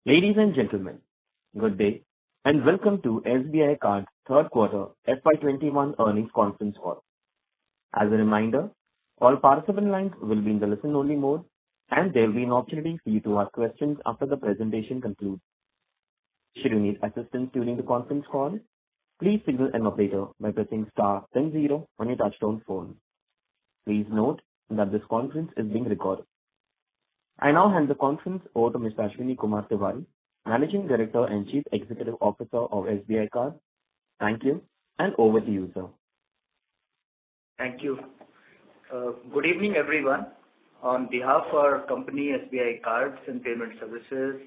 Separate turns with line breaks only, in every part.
Ladies and gentlemen, good day, and welcome to SBI Card's third quarter FY21 earnings conference call. As a reminder, all participant lines will be in the listen-only mode, and there will be an opportunity for you to ask questions after the presentation concludes. Should you need assistance during the conference call, please signal an operator by pressing star then zero on your touchtone phone. Please note that this conference is being recorded. I now hand the conference over to Mr. Ashwini Kumar Tewari, Managing Director and Chief Executive Officer of SBI Card. Thank you, and over to you, sir.
Thank you. Good evening, everyone. On behalf of our company, SBI Cards and Payment Services,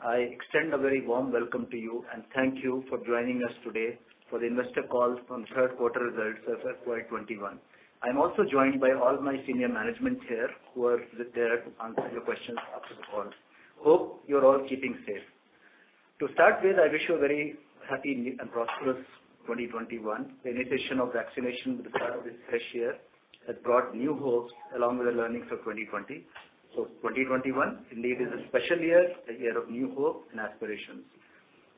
I extend a very warm welcome to you and thank you for joining us today for the investor call on third quarter results of FY21. I'm also joined by all my senior management here who are there to answer your questions after the call. Hope you're all keeping safe. To start with, I wish you a very happy and prosperous 2021. The initiation of vaccination with the start of this fresh year has brought new hopes along with the learnings of 2020. So 2021 indeed is a special year, a year of new hope and aspirations.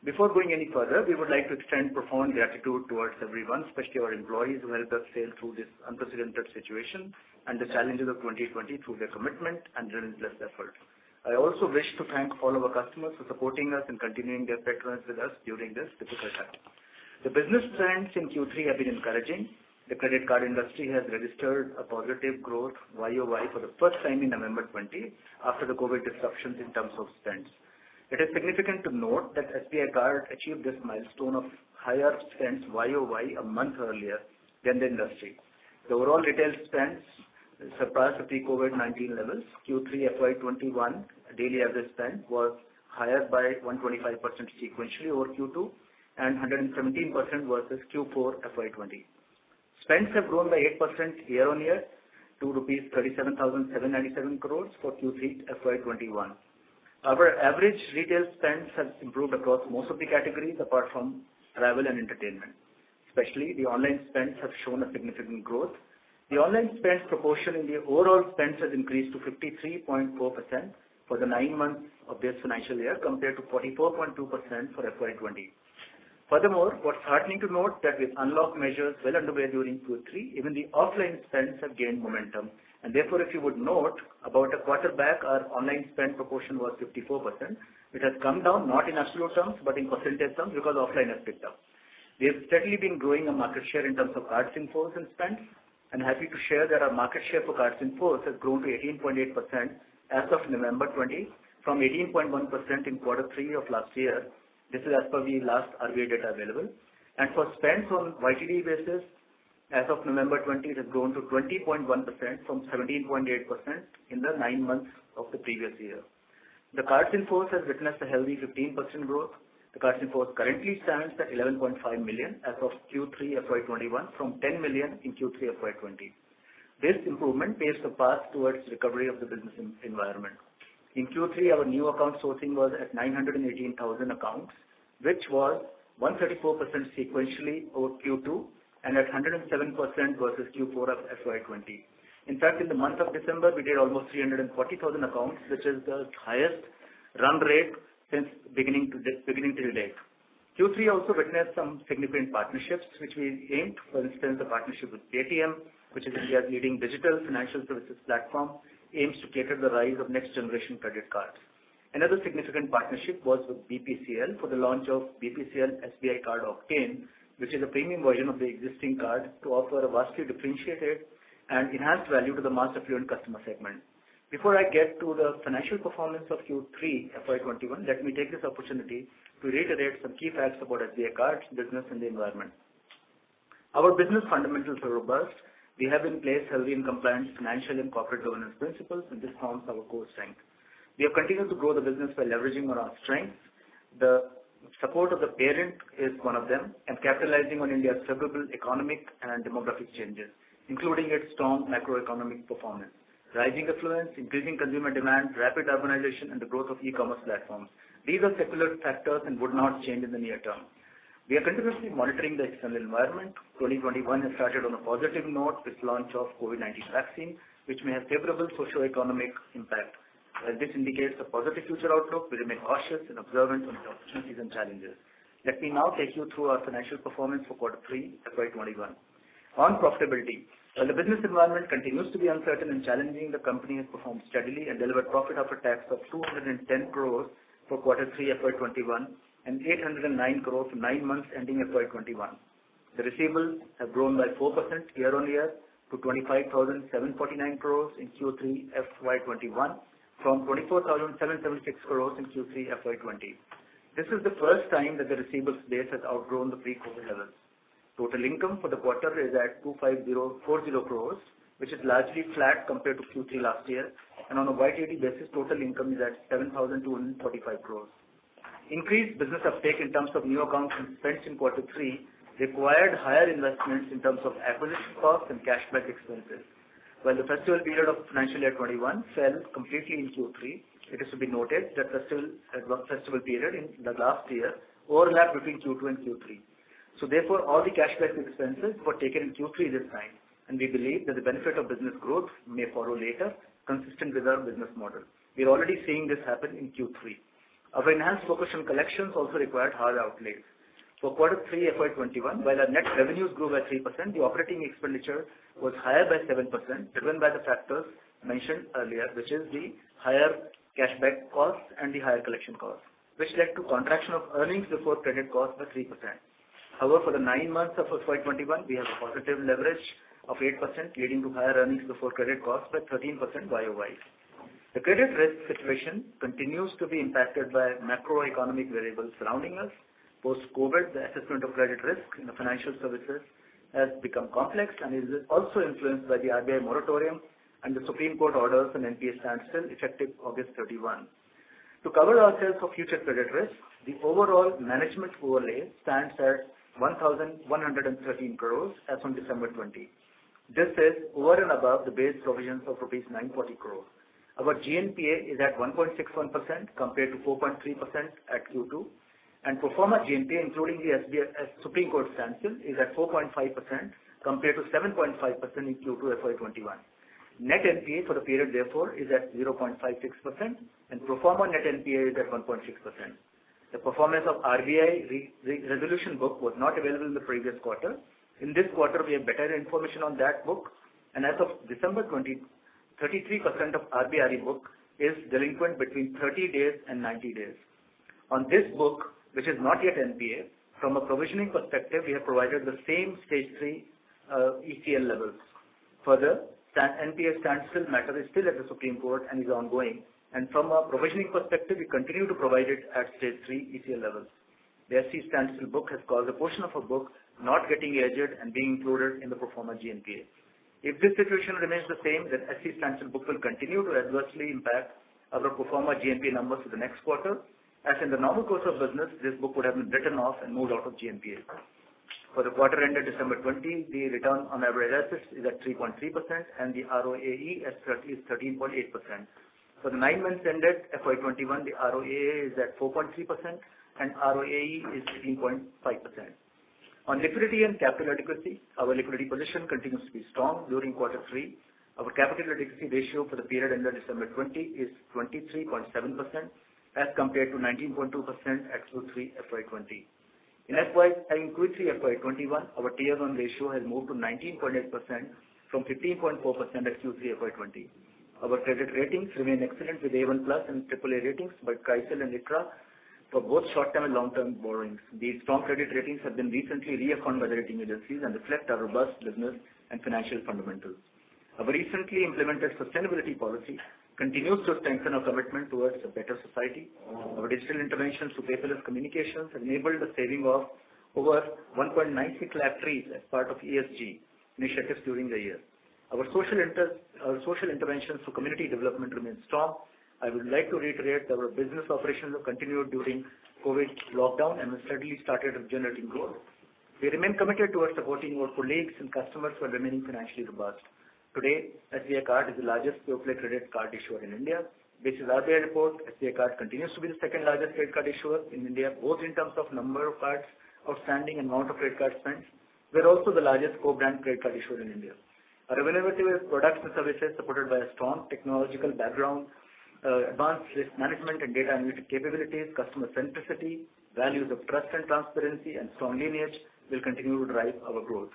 Before going any further, we would like to extend profound gratitude towards everyone, especially our employees who helped us sail through this unprecedented situation and the challenges of 2020 through their commitment and relentless effort. I also wish to thank all of our customers for supporting us and continuing their patronage with us during this difficult time. The business trends in Q3 have been encouraging. The credit card industry has registered a positive growth YOY for the first time in November 20 after the COVID disruptions in terms of spends. It is significant to note that SBI Card achieved this milestone of higher spends YOY a month earlier than the industry. The overall retail spends surpassed the pre-COVID-19 levels. Q3 FY21 daily average spend was higher by 125% sequentially over Q2 and 117% versus Q4 FY20. Spends have grown by 8% year-on-year to rupees 37,797 crores for Q3 FY21. Our average retail spends have improved across most of the categories apart from travel and entertainment. Especially the online spends have shown a significant growth. The online spends proportion in the overall spends has increased to 53.4% for the 9 months of this financial year compared to 44.2% for FY20. Furthermore, what's heartening to note that with unlock measures well underway during Q3, even the offline spends have gained momentum. And therefore, if you would note, about a quarter back, our online spend proportion was 54%. It has come down not in absolute terms, but in percentage terms because offline has picked up. We have steadily been growing our market share in terms of cards in force and spends, and happy to share that our market share for cards in force has grown to 18.8% as of November 20, from 18.1% in quarter 3 of last year. This is as per the last RBI data available. And for spends on YTD basis, as of November 20, it has grown to 20.1% from 17.8% in the 9 months of the previous year. The cards in force has witnessed a healthy 15% growth. The cards in force currently stands at 11.5 million as of Q3 FY21 from 10 million in Q3 FY20. This improvement paves the path towards recovery of the business environment. In Q3, our new account sourcing was at 918,000 accounts, which was 134% sequentially over Q2 and at 107% versus Q4 of FY20. In fact, in the month of December, we did almost 340,000 accounts, which is the highest run rate since beginning till date. Q3 also witnessed some significant partnerships, which we aimed. For instance, the partnership with Paytm, which is India's leading digital financial services platform, aims to cater the rise of next-generation credit cards. Another significant partnership was with BPCL for the launch of BPCL SBI Card Octane, which is a premium version of the existing card to offer a vastly differentiated and enhanced value to the mass affluent customer segment. Before I get to the financial performance of Q3 FY21, let me take this opportunity to reiterate some key facts about SBI Cards, business and the environment. Our business fundamentals are robust. We have in place healthy and compliant financial and corporate governance principles, and this forms our core strength. We have continued to grow the business by leveraging on our strengths. The support of the parent is one of them, and capitalizing on India's favorable economic and demographic changes, including its strong macroeconomic performance, rising affluence, increasing consumer demand, rapid urbanization, and the growth of e-commerce platforms. These are secular factors and would not change in the near term. We are continuously monitoring the external environment. 2021 has started on a positive note with launch of COVID-19 vaccine, which may have favorable socio-economic impact. While this indicates a positive future outlook, we remain cautious and observant on the opportunities and challenges. Let me now take you through our financial performance for quarter 3, FY21. On profitability, while the business environment continues to be uncertain and challenging, the company has performed steadily and delivered profit after tax of 210 crores for quarter 3, FY21 and 809 crores for 9 months ending FY21. The receivables have grown by 4% year-on-year to 25,749 crores in Q3 FY21 from 24,776 crores in Q3 FY20. This is the first time that the receivables base has outgrown the pre-COVID levels. Total income for the quarter is at 25040 crores, which is largely flat compared to Q3 last year, and on a YTD basis, total income is at 7,245 crores. Increased business uptake in terms of new accounts and spends in quarter 3 required higher investments in terms of acquisition costs and cashback expenses. While the festival period of financial year 21 fell completely in Q3, it is to be noted that festival period in the last year overlapped between Q2 and Q3. So therefore, all the cashback expenses were taken in Q3 this time, and we believe that the benefit of business growth may follow later, consistent with our business model. We are already seeing this happen in Q3. Our enhanced focus on collections also required higher outlays. For quarter 3 FY21, while our net revenues grew by 3%, the operating expenditure was higher by 7%, driven by the factors mentioned earlier, which is the higher cashback costs and the higher collection costs, which led to contraction of earnings before credit costs by 3%. However, for the 9 months of FY21, we have a positive leverage of 8%, leading to higher earnings before credit costs by 13% YOY. The credit risk situation continues to be impacted by macroeconomic variables surrounding us. Post-COVID, the assessment of credit risk in the financial services has become complex and is also influenced by the RBI moratorium and the Supreme Court orders on NPA standstill effective August 31. To cover ourselves for future credit risk, the overall management overlay stands at 1,113 crores as on December 20. This is over and above the base provisions of rupees 940 crores. Our GNPA is at 1.61% compared to 4.3% at Q2, and pro forma GNPA, including the Supreme Court standstill, is at 4.5% compared to 7.5% in Q2 FY21. Net NPA for the period, therefore, is at 0.56%, and pro forma net NPA is at 1.6%. The performance of RBI resolution book was not available in the previous quarter. In this quarter, we have better information on that book, and as of December 20, 33% of RBI book is delinquent between 30 days and 90 days. On this book, which is not yet NPA, from a provisioning perspective, we have provided the same stage 3 ECL levels. Further, NPA standstill matter is still at the Supreme Court and is ongoing, and from a provisioning perspective, we continue to provide it at stage 3 ECL levels. The SC standstill book has caused a portion of a book not getting aged and being included in the pro forma GNPA. If this situation remains the same, then SC standstill book will continue to adversely impact our pro forma GNPA numbers for the next quarter. As in the normal course of business, this book would have been written off and moved out of GNPA. For the quarter ended December 20, the return on average assets is at 3.3% and the ROAE is 13.8%. For the 9 months ended FY21, the ROAA is at 4.3% and ROAE is 18.5%. On liquidity and capital adequacy, our liquidity position continues to be strong during quarter 3. Our capital adequacy ratio for the period ended December 20 is 23.7% as compared to 19.2% at Q3 FY20. In Q3 FY21, our Tier 1 ratio has moved to 19.8% from 15.4% at Q3 FY20. Our credit ratings remain excellent with A1+ and AAA ratings by CRISIL and ICRA for both short-term and long-term borrowings. These strong credit ratings have been recently reaffirmed by the rating agencies and reflect our robust business and financial fundamentals. Our recently implemented sustainability policy continues to strengthen our commitment towards a better society. Our digital interventions to paperless communications have enabled the saving of over 1.96 lakh trees as part of ESG initiatives during the year. Our social interventions to community development remain strong. I would like to reiterate that our business operations have continued during COVID lockdown and have steadily started generating growth. We remain committed towards supporting our colleagues and customers while remaining financially robust. Today, SBI Card is the largest pure-play credit card issuer in India. Based on RBI report, SBI Card continues to be the second largest credit card issuer in India, both in terms of number of cards outstanding and amount of credit card spends. We are also the largest co-brand credit card issuer in India. Our innovative products and services supported by a strong technological background advanced risk management and data analytic capabilities, customer centricity, values of trust and transparency, and strong lineage will continue to drive our growth.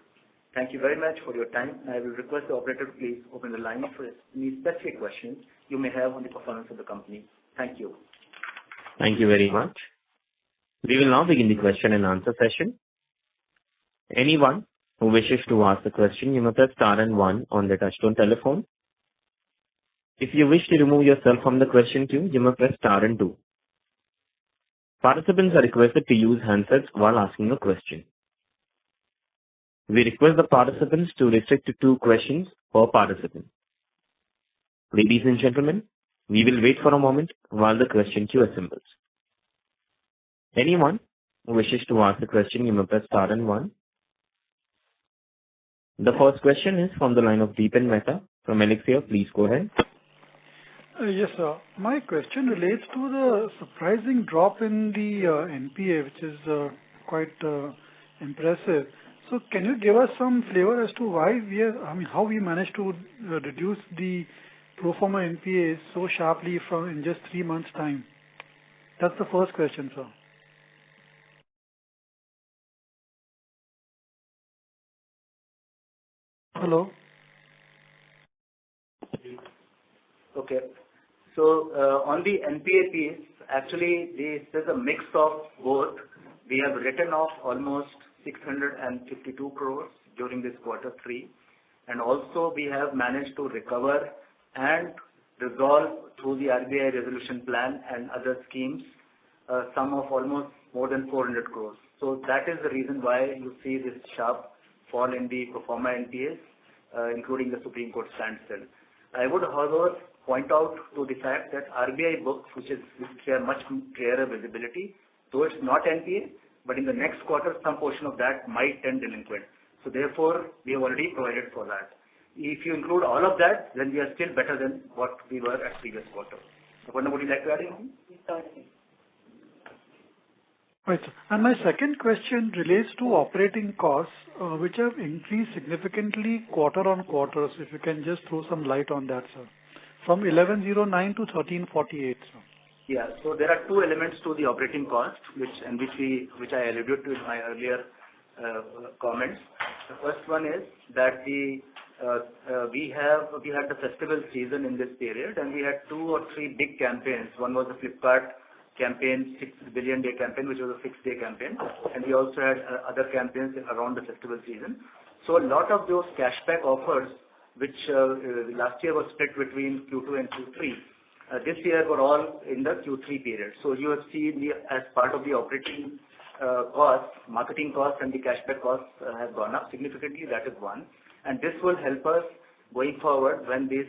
Thank you very much for your time. I will request the operator to please open the line for any specific questions you may have on the performance of the company. Thank you.
Thank you very much. We will now begin the question and answer session. Anyone who wishes to ask a question, you may press star and one on the touchtone telephone. If you wish to remove yourself from the question queue, you may press star and two. Participants are requested to use handsets while asking a question. We request the participants to restrict to 2 questions per participant. Ladies and gentlemen, we will wait for a moment while the question queue assembles. Anyone who wishes to ask a question, you may press star and one. The first question is from the line of Deepan Mehta from Elixir. Please go ahead.
Yes, sir. My question relates to the surprising drop in the NPA, which is quite impressive. So can you give us some flavor as to why how we managed to reduce the pro forma NPA so sharply in just 3 months' time? That's the first question, sir. Hello?
Okay. So on the NPA piece, actually this is a mix of both. We have written off almost 652 crores during this quarter 3, and also we have managed to recover and resolve through the RBI resolution plan and other schemes sum of almost more than 400 crores. So that is the reason why you see this sharp fall in the pro forma NPAs, including the Supreme Court standstill. I would, however, point out to the fact that RBI books, which have much clearer visibility, though it's not NPA, but in the next quarter, some portion of that might turn delinquent. So therefore, we have already provided for that. If you include all of that, then we are still better than what we were at previous quarter. Aparna, would you like to add anything?
Right, sir. And my second question relates to operating costs, which have increased significantly quarter on quarter. So if you can just throw some light on that, sir. From 1109 to 1348, sir.
Yeah. So there are 2 elements to the operating cost, which I alluded to in my earlier comments. The first one is that we had the festival season in this period, and we had 2 or 3 big campaigns. One was the Flipkart campaign, 6 billion day campaign, which was a 6-day campaign, and we also had other campaigns around the festival season. So a lot of those cashback offers, which last year was split between Q2 and Q3, this year were all in the Q3 period. So you have seen as part of the operating costs, marketing costs and the cashback costs have gone up significantly. That is one. And this will help us going forward when these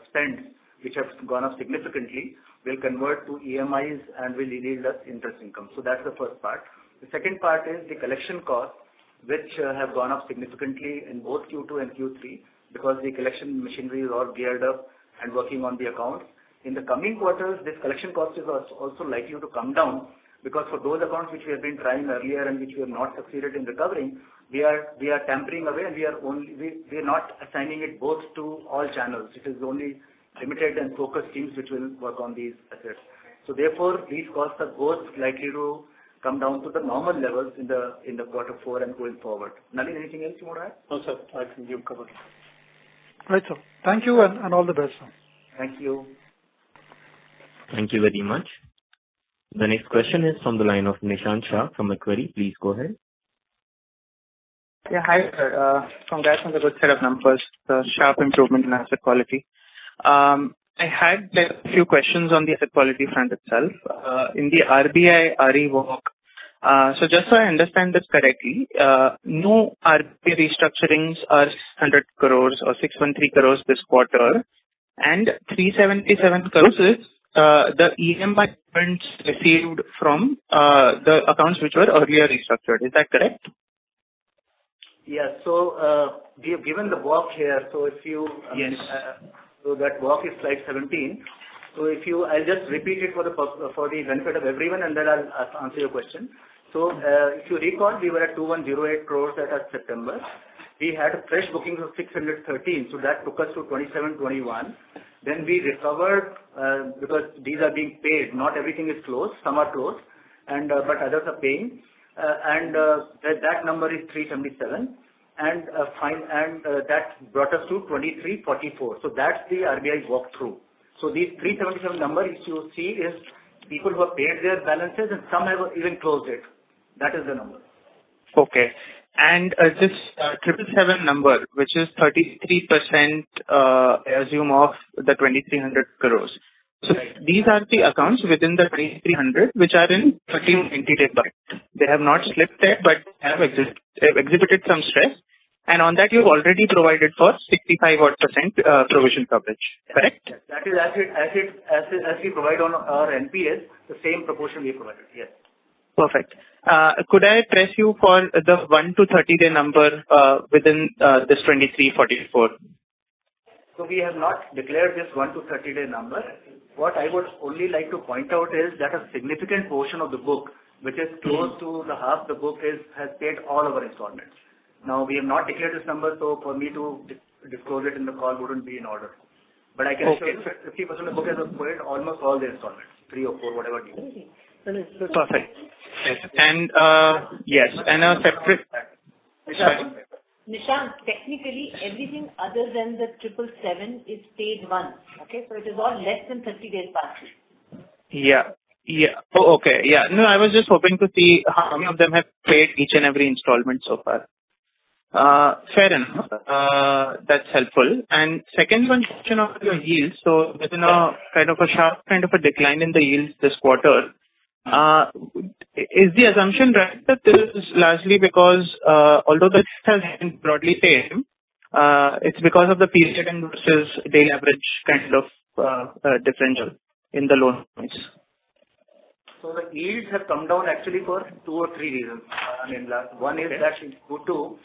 spends, which have gone up significantly, will convert to EMIs and will yield us interest income. So that's the first part. The second part is the collection costs, which have gone up significantly in both Q2 and Q3 because the collection machinery is all geared up and working on the accounts. In the coming quarters, this collection cost is also likely to come down because for those accounts which we have been trying earlier and which we have not succeeded in recovering, we are tampering away and we are not assigning it both to all channels. It is only limited and focused teams which will work on these assets. So therefore, these costs are both likely to come down to the normal levels in the quarter 4 and going forward. Nalin, anything else you want to add?
No, sir. I think you've covered it.
Right, sir. Thank you and all the best, sir.
Thank you.
Thank you very much. The next question is from the line of Nishant Shah from Macquarie. Please go ahead.
Yeah, hi, sir. Congrats on the good set of numbers, the sharp improvement in asset quality. I had a few questions on the asset quality front itself. In the RBI RE walk, so just so I understand this correctly, new RBI restructurings are 100 crores or 613 crores this quarter, and 377 crores is the EMI payments received from the accounts which were earlier restructured. Is that correct?
Yeah. So we have given the walk here. So if you so that walk is slide 17. So I'll just repeat it for the benefit of everyone, and then I'll answer your question. So if you recall, we were at 2108 crores at September, we had fresh bookings of 613, so that took us to 2721. Then we recovered, because these are being paid, not everything is closed, some are closed, and but others are paying. That number is 377, and that brought us to 2344. So that's the RBI walkthrough. So these 377 numbers you see is people who have paid their balances, and some have even closed it. That is the number.
Okay. And this 777 number, which is 33%, I assume, of the 2,300 crores. So these are the accounts within the 2,300 which are in 1390-day bucket. They have not slipped yet, but have exhibited some stress. And on that, you've already provided for 65% provision coverage, correct?
Yes. That is as we provide on our NPS, the same proportion we provided. Yes.
Perfect. Could I press you for the 1 to 30-day number within this 2344?
So we have not declared this 1 to 30-day number. What I would only like to point out is that a significant portion of the book, which is close to the half the book, has paid all our installments. Now, we have not declared this number, so for me to disclose it in the call wouldn't be in order. But I can assure you 50% of the book has paid almost all the installments, 3 or 4, whatever it is.
Perfect. Yes. And yes, and a separate.
Nishant, technically everything other than the 777 is paid once. Okay, so it is all less than 30 days past.
Yeah. Oh, okay. Yeah. No, I was just hoping to see how many of them have paid each and every installment so far. Fair enough. That's helpful. And second one, question of your yields. So within a sharp decline in the yields this quarter, is the assumption right that this is largely because, although the has been broadly same, it's because of the period and versus daily average differential in the loan points?
So the yields have come down actually for 2 or 3 reasons. One is that in Q2,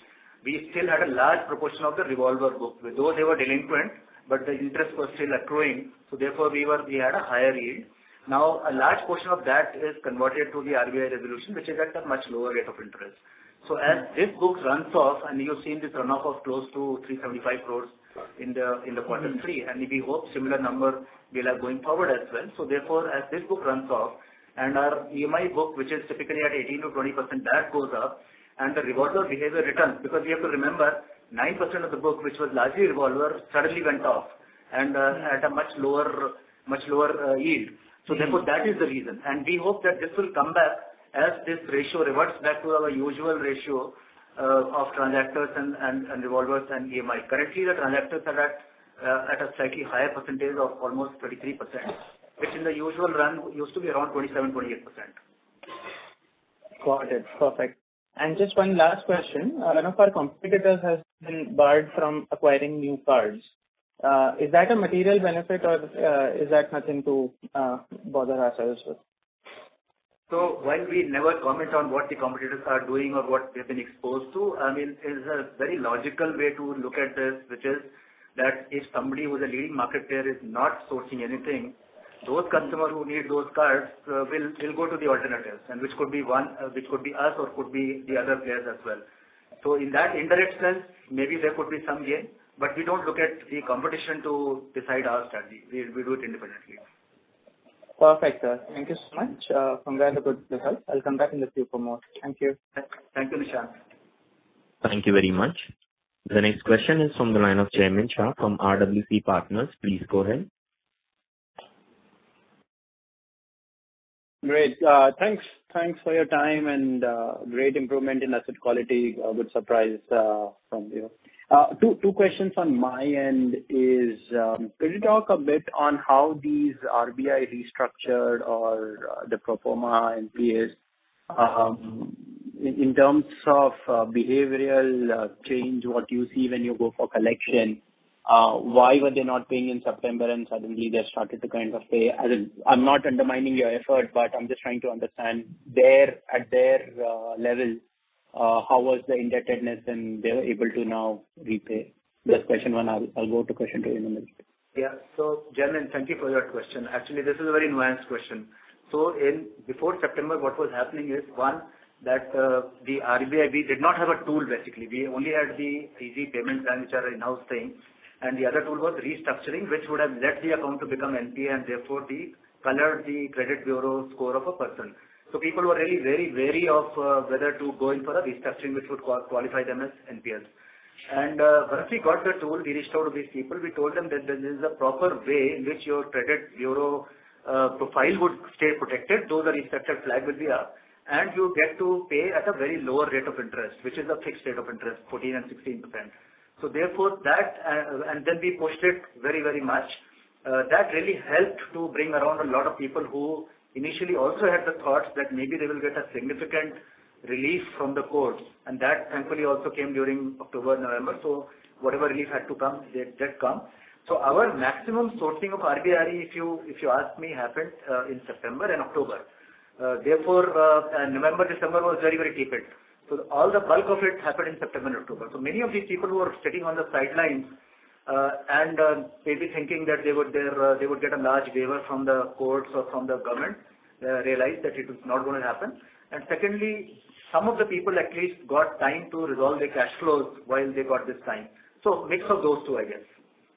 we still had a large proportion of the revolver book. Though they were delinquent, but the interest was still accruing, so therefore we had a higher yield. Now, a large portion of that is converted to the RBI resolution, which is at a much lower rate of interest. So as this book runs off, and you've seen this runoff of close to 375 crores in the quarter 3, and we hope similar number will have going forward as well. So therefore, as this book runs off, and our EMI book, which is typically at 18 to 20%, that goes up, and the revolver behavior returns, because we have to remember 9% of the book, which was largely revolver, suddenly went off, and at a much lower yield. So therefore, that is the reason. And we hope that this will come back as this ratio reverts back to our usual ratio of transactors and revolvers and EMI. Currently, the transactors are at a slightly higher percentage of almost 33%, which in the usual run used to be around 27-28%.
Got it. Perfect. And just one last question. One of our competitors has been barred from acquiring new cards. Is that a material benefit, or is that nothing to bother ourselves with?
So while we never comment on what the competitors are doing or what they've been exposed to, is a very logical way to look at this, which is that if somebody who is a leading market player is not sourcing anything, those customers who need those cards will go to the alternatives, and which could be us or could be the other players as well. So in that indirect sense, maybe there could be some gain, but we don't look at the competition to decide our strategy. We do it independently.
Perfect, sir. Thank you so much. Congrats on the good result. I'll come back in the queue for more. Thank you.
Thank you, Nishant.
Thank you very much. The next question is from the line of Chairman Shah from RWC Partners. Please go ahead.
Great. Thanks for your time, and great improvement in asset quality. Good surprise from you. Two questions on my end is, could you talk a bit on how these RBI restructured or the pro forma NPAs in terms of behavioral change, what you see when you go for collection? Why were they not paying in September and suddenly they started to kind of pay? I'm not undermining your effort, but I'm just trying to understand at their level, how was the indebtedness and they were able to now repay? That's question one. I'll go to question two in a minute.
Yeah. So, Chairman, thank you for your question. Actually, this is a very nuanced question. So, before September, what was happening is, one, that the RBI, we did not have a tool basically. We only had the Easy Payment Plan, which are in-house thing, and the other tool was restructuring, which would have led the account to become NPA and therefore colored the credit bureau score of a person. So people were really very wary of whether to go in for a restructuring, which would qualify them as NPLs. And once we got the tool, we reached out to these people. We told them that there is a proper way in which your credit bureau profile would stay protected, though the restructured flag will be up, and you get to pay at a very lower rate of interest, which is a fixed rate of interest, 14 and 16%. So therefore that, and then we pushed it very, very much. That really helped to bring around a lot of people who initially also had the thoughts that maybe they will get a significant relief from the courts, and that thankfully also came during October, November. So whatever relief had to come, did come. So our maximum sourcing of RBI, if you ask me, happened in September and October. Therefore, November, December was very, very tepid. So all the bulk of it happened in September and October. So many of these people who were sitting on the sidelines and maybe thinking that they would get a large waiver from the courts or from the government, realized that it was not going to happen. And secondly, some of the people at least got time to resolve their cash flows while they got this time. So mix of those two, I guess.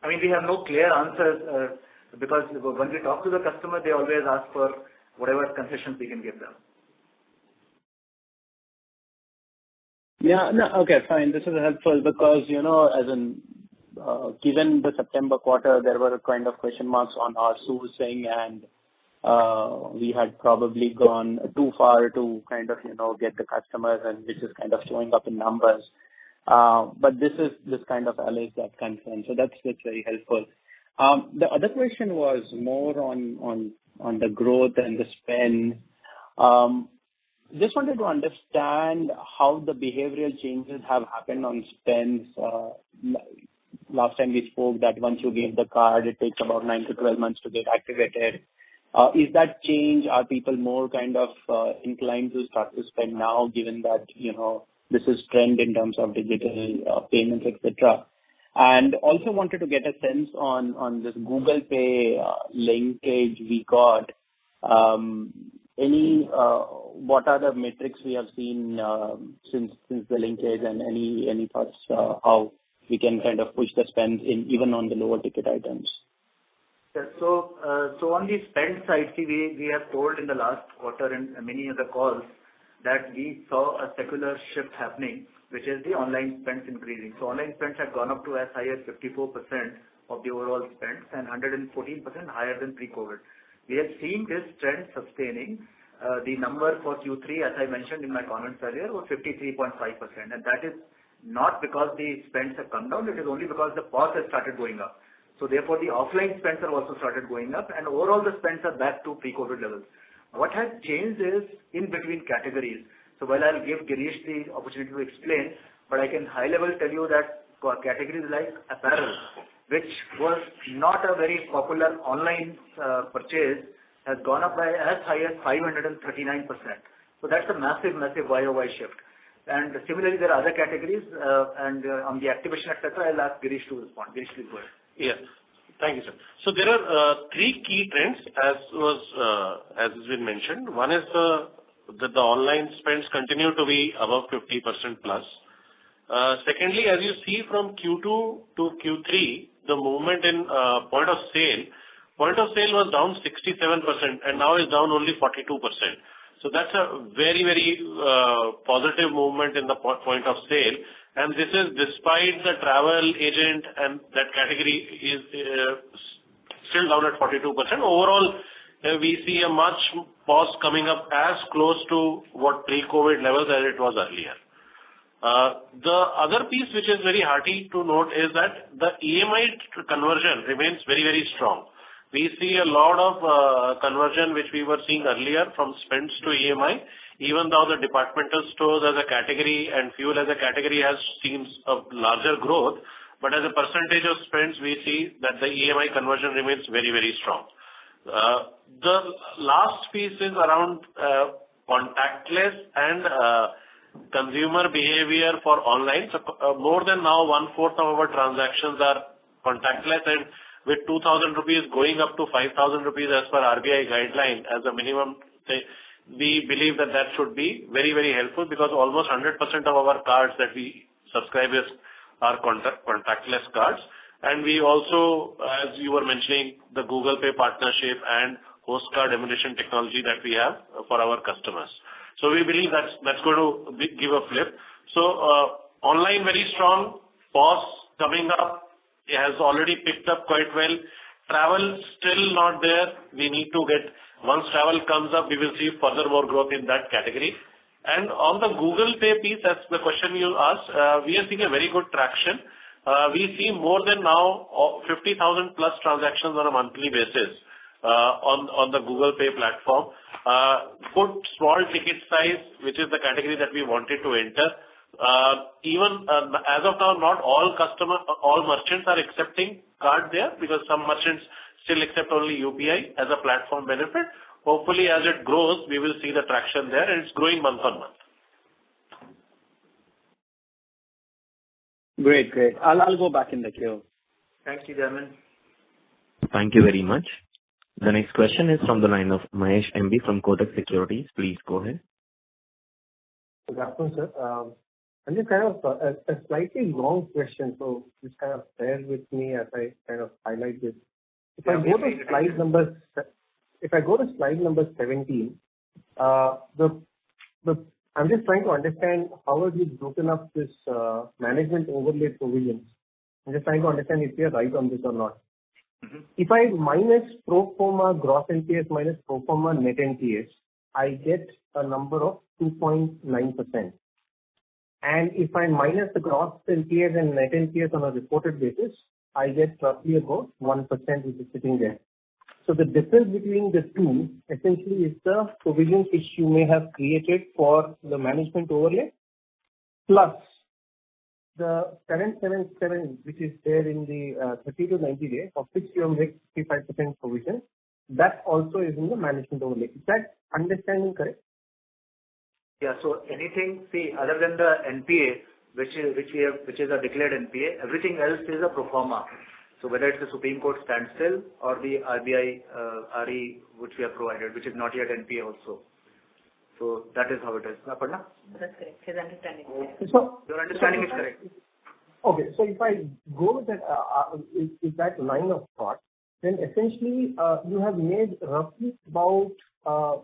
I mean, we have no clear answers because when we talk to the customer, they always ask for whatever concessions we can give them.
Yeah, no, okay, fine. This is helpful because, as in, given the September quarter, there were kind of question marks on our sourcing and we had probably gone too far to kind of, get the customers, and which is kind of showing up in numbers. But this kind of allays that concern. So that's very helpful. The other question was more on the growth and the spend. Just wanted to understand how the behavioral changes have happened on spends. Last time we spoke that once you give the card, it takes about 9 to 12 months to get activated. Is that change? Are people more kind of inclined to start to spend now, given that, this is trend in terms of digital payments, etc.? And also wanted to get a sense on this Google Pay linkage we got. What are the metrics we have seen since the linkage, and any thoughts how we can kind of push the spend in even on the lower ticket items?
So on the spend side, see, we have told in the last quarter and many other calls that we saw a secular shift happening, which is the online spends increasing. So online spends had gone up to as high as 54% of the overall spends and 114% higher than pre-COVID. We have seen this trend sustaining. The number for Q3, as I mentioned in my comments earlier, was 53.5%, and that is not because the spends have come down. It is only because the POS has started going up. So therefore, the offline spends have also started going up, and overall the spends are back to pre-COVID levels. What has changed is in between categories. So while I'll give Girish the opportunity to explain, but I can high level tell you that categories like apparel, which was not a very popular online purchase, has gone up by as high as 539%. So that's a massive YOY shift. And similarly, there are other categories, and on the activation, etc., I'll ask Girish to respond. Girish, please go ahead.
Yes. Thank you, sir. So there are three key trends, as has been mentioned. One is that the online spends continue to be above 50% plus. Secondly, as you see from Q2 to Q3, the movement in point of sale was down 67% and now is down only 42%. So that's a very, very positive movement in the point of sale. And this is despite the travel agent and that category is still down at 42%. Overall, we see a much POS coming up as close to what pre-COVID levels as it was earlier. The other piece which is very hearty to note is that the EMI conversion remains very, very strong. We see a lot of conversion which we were seeing earlier from spends to EMI, even though the departmental stores as a category and fuel as a category has seen a larger growth, but as a percentage of spends, we see that the EMI conversion remains very, very strong. The last piece is around contactless and consumer behavior for online. So more than now 1/4 of our transactions are contactless, and with 2,000 rupees going up to 5,000 rupees as per RBI guideline as a minimum we believe that that should be very, very helpful because almost 100% of our cards that we subscribe is are contactless cards. And we also, as you were mentioning, the Google Pay partnership and host card emulation technology that we have for our customers. So we believe that's going to give a flip. So online very strong, POS coming up, it has already picked up quite well. Travel still not there. We need to get, once travel comes up, we will see further more growth in that category. And on the Google Pay piece, that's the question you asked, we are seeing a very good traction. We see more than now 50,000 plus transactions on a monthly basis on the Google Pay platform. Good small ticket size, which is the category that we wanted to enter. Even as of now, not all merchants are accepting card there because some merchants still accept only UPI as a platform benefit. Hopefully, as it grows, we will see the traction there, and it's growing month on month.
Great. I'll go back in the queue.
Thanks, Jamin.
Thank you very much. The next question is from the line of Mahesh MB from Kotak Securities. Please go ahead.
Good afternoon, sir. And just kind of a slightly long question, so just kind of bear with me as I kind of highlight this. If I go to slide number 17, I'm just trying to understand how have you broken up this management overlay provisions. I'm just trying to understand if we are right on this or not.
Mm-hmm.
If I minus pro forma gross NPS minus pro forma net NPS, I get a number of 2.9%. And if I minus the gross NPS and net NPS on a reported basis, I get roughly about 1%, which is sitting there. So the difference between the two essentially is the provisions which you may have created for the management overlay, plus the 777, which is there in the 30 to 90 days, of which you have made 55% provision. That also is in the management overlay. Is that understanding correct?
Yeah. So anything, see, other than the NPA, which is a declared NPA, everything else is a pro forma. So whether it's the Supreme Court standstill or the RBI RE which we have provided, which is not yet NPA also. So that is how it is. Aparna?
That's correct. His understanding.
So
Your understanding is correct.
Okay. So if I go with that, is that line of thought, then essentially you have made roughly about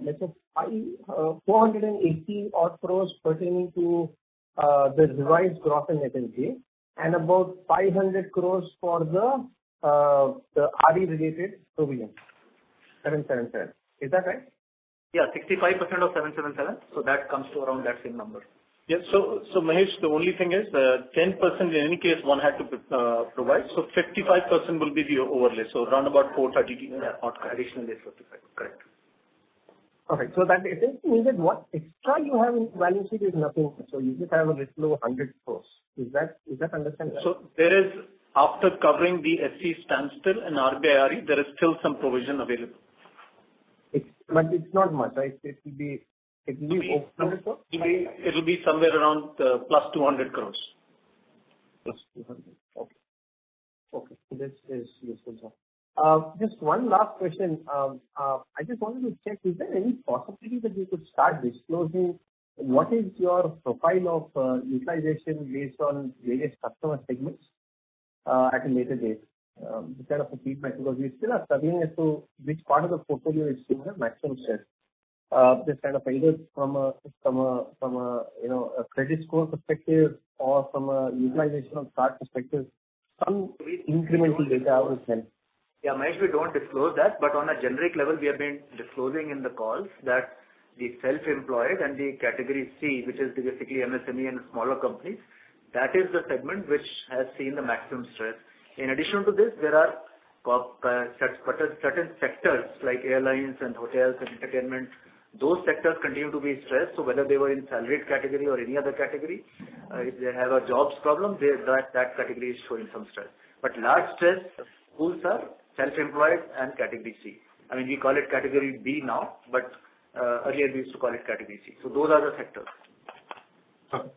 let's say 480 odd crores pertaining to the revised gross and net NPA, and about 500 crores for the RE related provision, 777. Is that right?
Yeah, 65% of 777. So that comes to around that same number.
Yes. So Mahesh, the only thing is 10% in any case one had to provide. So 55% will be the overlay. So around about 430.
Additionally, 55. Correct.
Okay. So that essentially means that what extra you have in the balance sheet is nothing. So you just have a little over 100 crores. Is that understandable?
So there is, after covering the SC standstill and RBI RE, there is still some provision available.
But it's not much, right? It will be over 100 crores?
It will be somewhere around plus 200 crores.
Plus 200. Okay. This is useful, sir. Just one last question. I just wanted to check, is there any possibility that you could start disclosing what is your profile of utilization based on various customer segments at a later date? This kind of a feedback, because we still are struggling as to which part of the portfolio is seeing the maximum stress. This kind of either from a credit score perspective or from a utilization of card perspective, some incremental data would help.
Yeah, Mahesh, we don't disclose that, but on a generic level, we have been disclosing in the calls that the self-employed and the category C, which is basically MSME and smaller companies, that is the segment which has seen the maximum stress. In addition to this, there are certain sectors like airlines and hotels and entertainment. Those sectors continue to be stressed. So whether they were in salaried category or any other category, if they have a jobs problem, that category is showing some stress. But large stress schools are self-employed and category C. I mean, we call it category B now, but earlier we used to call it category C. So those are the sectors.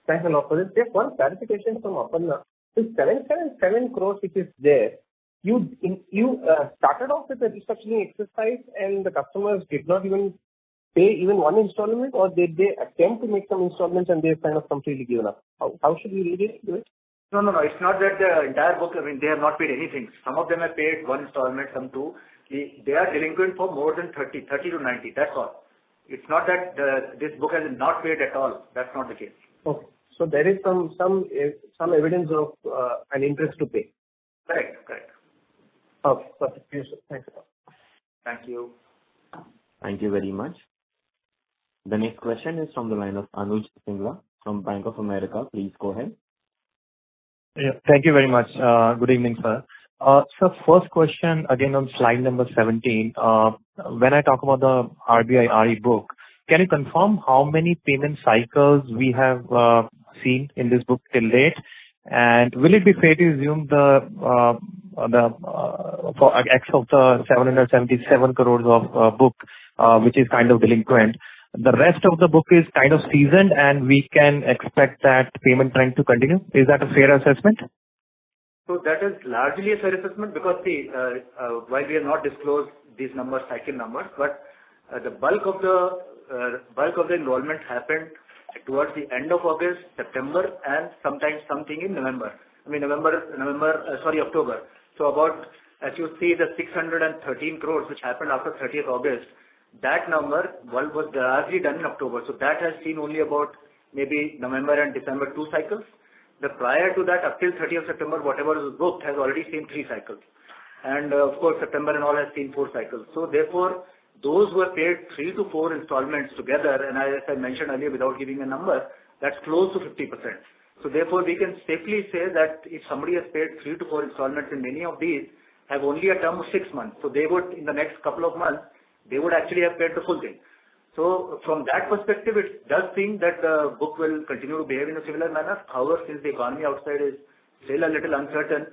Thanks a lot for this. Just one clarification from Aparna. This 777 crores which is there, you started off with a restructuring exercise and the customers did not even pay even one installment, or did they attempt to make some installments and they've kind of completely given up? How should we read it?
No. It's not that the entire book, I mean, they have not paid anything. Some of them have paid one installment, some two. They are delinquent for more than 30 to 90. That's all. It's not that this book has not paid at all. That's not the case.
Okay. So there is some evidence of an interest to pay.
Correct.
Okay. Perfect. Yes, sir. Thanks a lot.
Thank you.
Thank you very much. The next question is from the line of Anuj Singla from Bank of America. Please go ahead.
Yeah, thank you very much. Good evening, sir. So first question again on slide number 17. When I talk about the RBI RE book, can you confirm how many payment cycles we have seen in this book till date? And will it be fair to assume for X of the 777 crores of book, which is kind of delinquent, the rest of the book is kind of seasoned and we can expect that payment trend to continue? Is that a fair assessment?
So that is largely a fair assessment because while we have not disclosed these numbers, cycle numbers, but the bulk of the enrollment happened towards the end of August, September, and sometimes something in November. October. So about, as you see, the 613 crores which happened after 30th August, that number was largely done in October. So that has seen only about maybe November and December 2 cycles. The prior to that, up till 30th September, whatever was booked has already seen 3 cycles. And of course, September and all has seen 4 cycles. So therefore, those who have paid 3 to 4 installments together, and as I mentioned earlier without giving a number, that's close to 50%. So therefore, we can safely say that if somebody has paid 3 to 4 installments in many of these, have only a term of 6 months. So they would, in the next couple of months, they would actually have paid the full thing. So from that perspective, it does seem that the book will continue to behave in a similar manner. However, since the economy outside is still a little uncertain,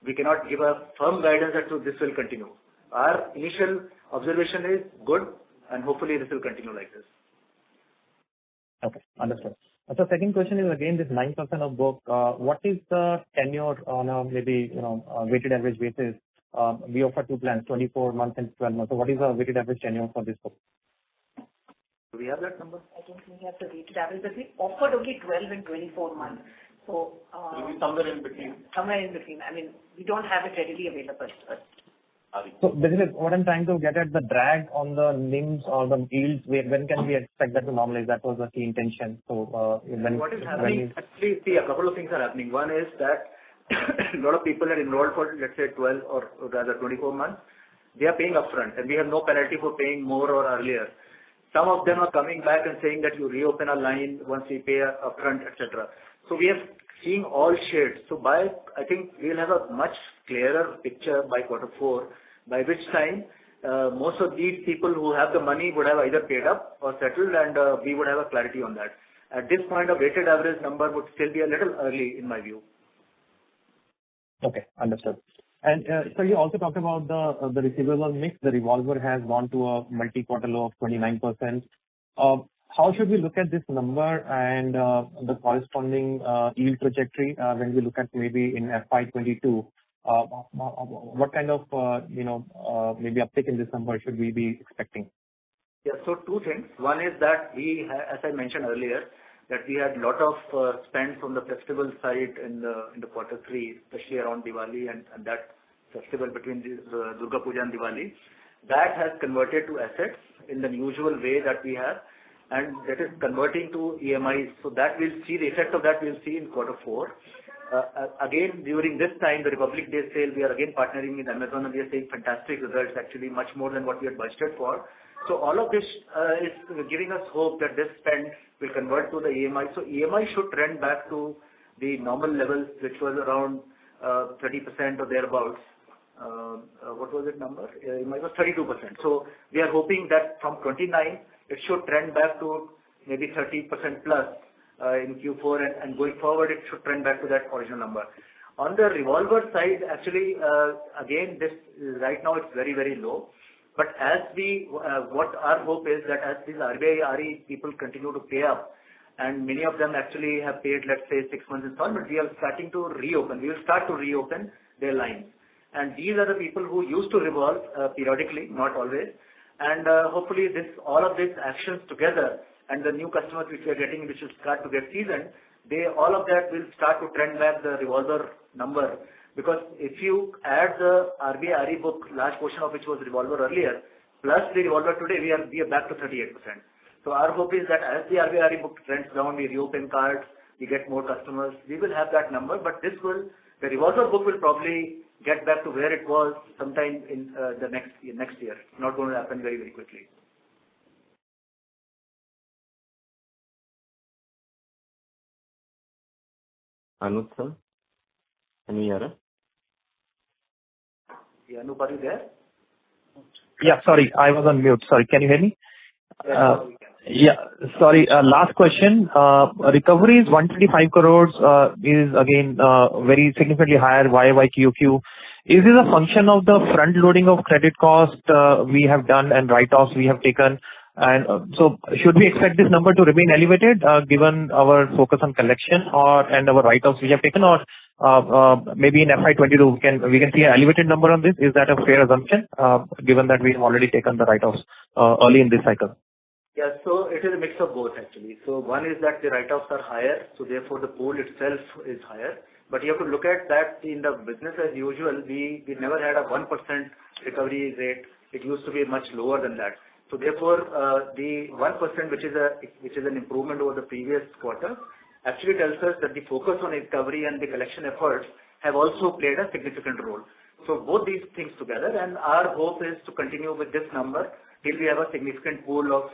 we cannot give a firm guidance that this will continue. Our initial observation is good, and hopefully this will continue like this.
Okay, understood. So second question is again this 9% of book. What is the tenure on a maybe weighted average basis? We offer 2 plans, 24 months and 12 months. So what is the weighted average tenure for this book?
Do we have that number?
I don't think we have the weighted average, but we offered only 12 and 24 months. So
maybe somewhere in between.
Somewhere in between. I mean, we don't have it readily available.
So basically, what I'm trying to get at, the drag on the NIMs or the yields, when can we expect that to normalize? That was the key intention. So
what is happening? Actually, see, a couple of things are happening. One is that a lot of people are enrolled for, let's say, 12 or rather 24 months. They are paying upfront, and we have no penalty for paying more or earlier. Some of them are coming back and saying that you reopen a line once we pay upfront, etc. So we are seeing all shades. So I think we'll have a much clearer picture by Q4, by which time most of these people who have the money would have either paid up or settled, and we would have a clarity on that. At this point, a weighted average number would still be a little early in my view.
Okay, understood. And so you also talked about the receivable mix. The revolver has gone to a multi-quarter low of 29%. How should we look at this number and the corresponding yield trajectory when we look at maybe in FY22? What kind of maybe uptick in this number should we be expecting?
Yeah, so 2 things. One is that we, as I mentioned earlier, that we had a lot of spend from the festival side in the Q3, especially around Diwali and that festival between Durga Puja and Diwali. That has converted to assets in the usual way that we have, and that is converting to EMIs. So that we'll see, the effect of that we'll see in Q4. Again, during this time, the Republic Day sale, we are again partnering with Amazon, and we are seeing fantastic results, actually much more than what we had budgeted for. So all of this is giving us hope that this spend will convert to the EMI. So EMI should trend back to the normal levels, which was around 30% or thereabouts. What was it number? EMI was 32%. So we are hoping that from 29, it should trend back to maybe 30% plus in Q4, and going forward, it should trend back to that original number. On the revolver side, actually, again, this right now it's very, very low. But as what our hope is that as these RBI RE people continue to pay up, and many of them actually have paid, let's say, 6 months installment, we are starting to reopen. We will start to reopen their lines. And these are the people who used to revolve periodically, not always. And hopefully all of these actions together and the new customers which we are getting, which will start to get seasoned, all of that will start to trend back the revolver number. Because if you add the RBI RE book, large portion of which was revolver earlier, plus the revolver today, we are back to 38%. So our hope is that as the RBI RE book trends down, we reopen cards, we get more customers, we will have that number. But the revolver book will probably get back to where it was sometime in the next year. It's not going to happen very, very quickly.
Anup sir, can you hear us?
Yeah, Anup, are you there?
Yeah, sorry, I was on mute. Sorry, can you hear me?
Yes, we can.
Yeah, sorry. Last question. Recoveries 125 crores is again very significantly higher YY QQ. Is this a function of the front loading of credit cost we have done and write-offs we have taken? And so should we expect this number to remain elevated given our focus on collection and our write-offs we have taken, or maybe in FY22 we can see an elevated number on this? Is that a fair assumption given that we have already taken the write-offs early in this cycle?
Yeah, so it is a mix of both actually. So one is that the write-offs are higher, so therefore the pool itself is higher. But you have to look at that in the business as usual. We never had a 1% recovery rate. It used to be much lower than that. So therefore, the 1% which is an improvement over the previous quarter actually tells us that the focus on recovery and the collection efforts have also played a significant role. So both these things together, and our hope is to continue with this number till we have a significant pool of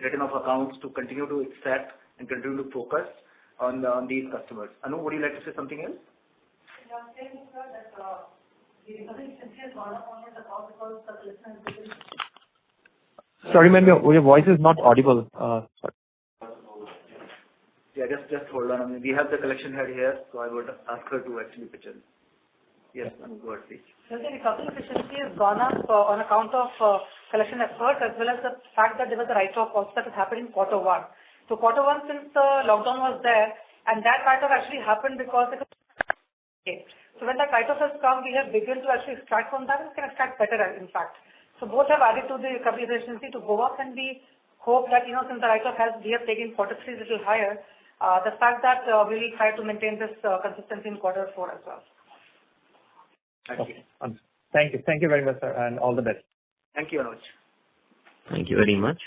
written off accounts to continue to extract and continue to focus on these customers. Anu, would you like to say something else?
Yeah, I'm saying, sir, that the recovery essentially has gone up on the account because the collection has been...
Sorry, ma'am, your voice is not audible. Sorry.
Yeah, just hold on. I mean, we have the collection head here, so I would ask her to actually pitch in. Yes, Anu, go ahead, please.
So the recovery efficiency has gone up on account of collection efforts as well as the fact that there was a write-off also that has happened in quarter one. So quarter one, since the lockdown was there, and that write-off actually happened because it was okay. So when that write-off has come, we have begun to actually extract from that and can extract better, in fact. So both have added to the recovery efficiency to go up, and we hope that, since the write-off we have taken quarter three a little higher, the fact that we will try to maintain this consistency in quarter four as well.
Thank you.
Thank you. Thank you very much, sir, and all the best.
Thank you, Anuj.
Thank you very much.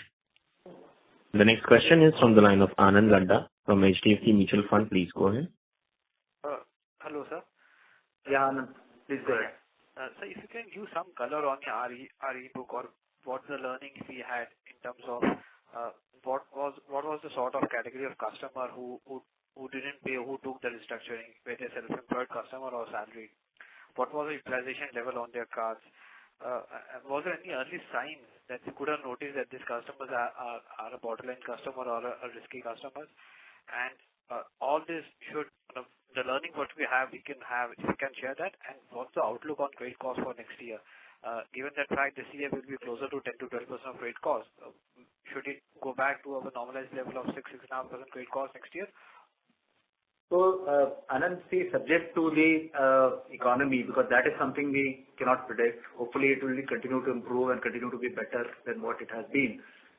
The next question is from the line of Anand Ladda from HDFC Mutual Fund. Please go ahead.
Hello, sir.
Yeah, Anand, please go ahead.
So if you can give some color on your RE book, or what the learnings we had in terms of what was the sort of category of customer who didn't pay, who took the restructuring, whether self-employed customer or salaried. What was the utilization level on their cards? Was there any early signs that you could have noticed that these customers are a borderline customer or a risky customers? And all this should, the learning what we have, if you can share that, and what's the outlook on credit cost for next year? Given that fact this year will be closer to 10 to 12% of credit cost, should it go back to our normalized level of 6.5% credit cost next year?
So, Anand, see, subject to the economy, because that is something we cannot predict. Hopefully, it will continue to improve and continue to be better than what it has been.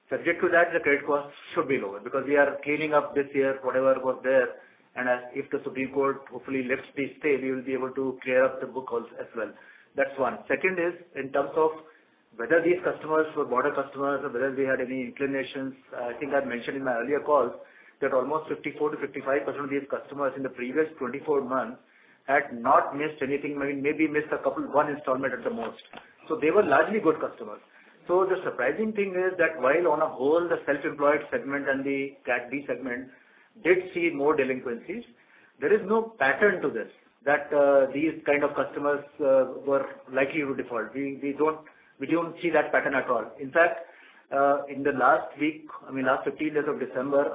Subject to that, the credit cost should be lower because we are cleaning up this year whatever was there, and if the Supreme Court hopefully lifts the stay, we will be able to clear up the book also as well. That's one. Second is in terms of whether these customers were border customers or whether they had any inclinations. I think I mentioned in my earlier calls that almost 54 to 55% of these customers in the previous 24 months had not missed anything, maybe missed one installment at the most. So they were largely good customers. So the surprising thing is that while on a whole the self-employed segment and the Cat B segment did see more delinquencies, there is no pattern to this, that these kind of customers were likely to default. We don't see that pattern at all. In fact, in the last 15 days of December,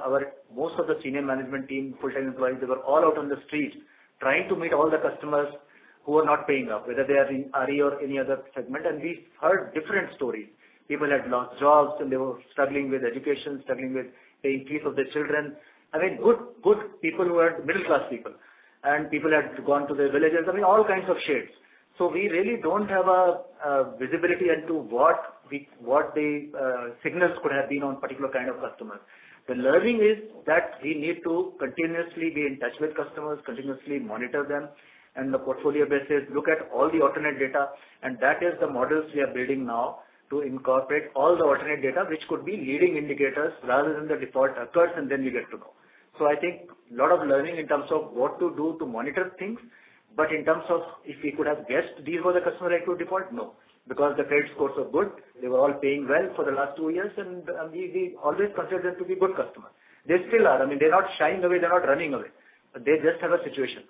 most of the senior management team, full-time employees, they were all out on the street trying to meet all the customers who were not paying up, whether they are in RE or any other segment, and we heard different stories. People had lost jobs and they were struggling with education, struggling with paying fees of their children. Good people who were middle-class people, and people had gone to their villages. All kinds of shades. So we really don't have a visibility into what the signals could have been on particular kind of customers. The learning is that we need to continuously be in touch with customers, continuously monitor them, and the portfolio basis, look at all the alternate data, and that is the models we are building now to incorporate all the alternate data, which could be leading indicators rather than the default occurs and then we get to know. So I think a lot of learning in terms of what to do to monitor things, but in terms of if we could have guessed these were the customer likely to default, no. Because the credit scores were good, they were all paying well for the last 2 years, and we always consider them to be good customers. They still are. I mean, they're not shying away, they're not running away. They just have a situation.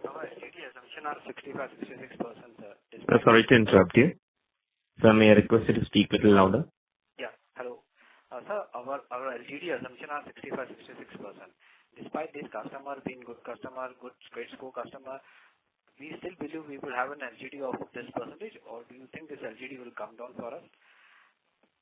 Our LGD assumption are 65-66%.
Sorry to interrupt you. Sir, may I request you to speak a little louder?
Yeah. Hello. Sir, our LGD assumption are 65-66%. Despite this customer being good customer, good credit score customer, we still believe we will have an LGD of this percentage, or do you think this LGD will come down for us?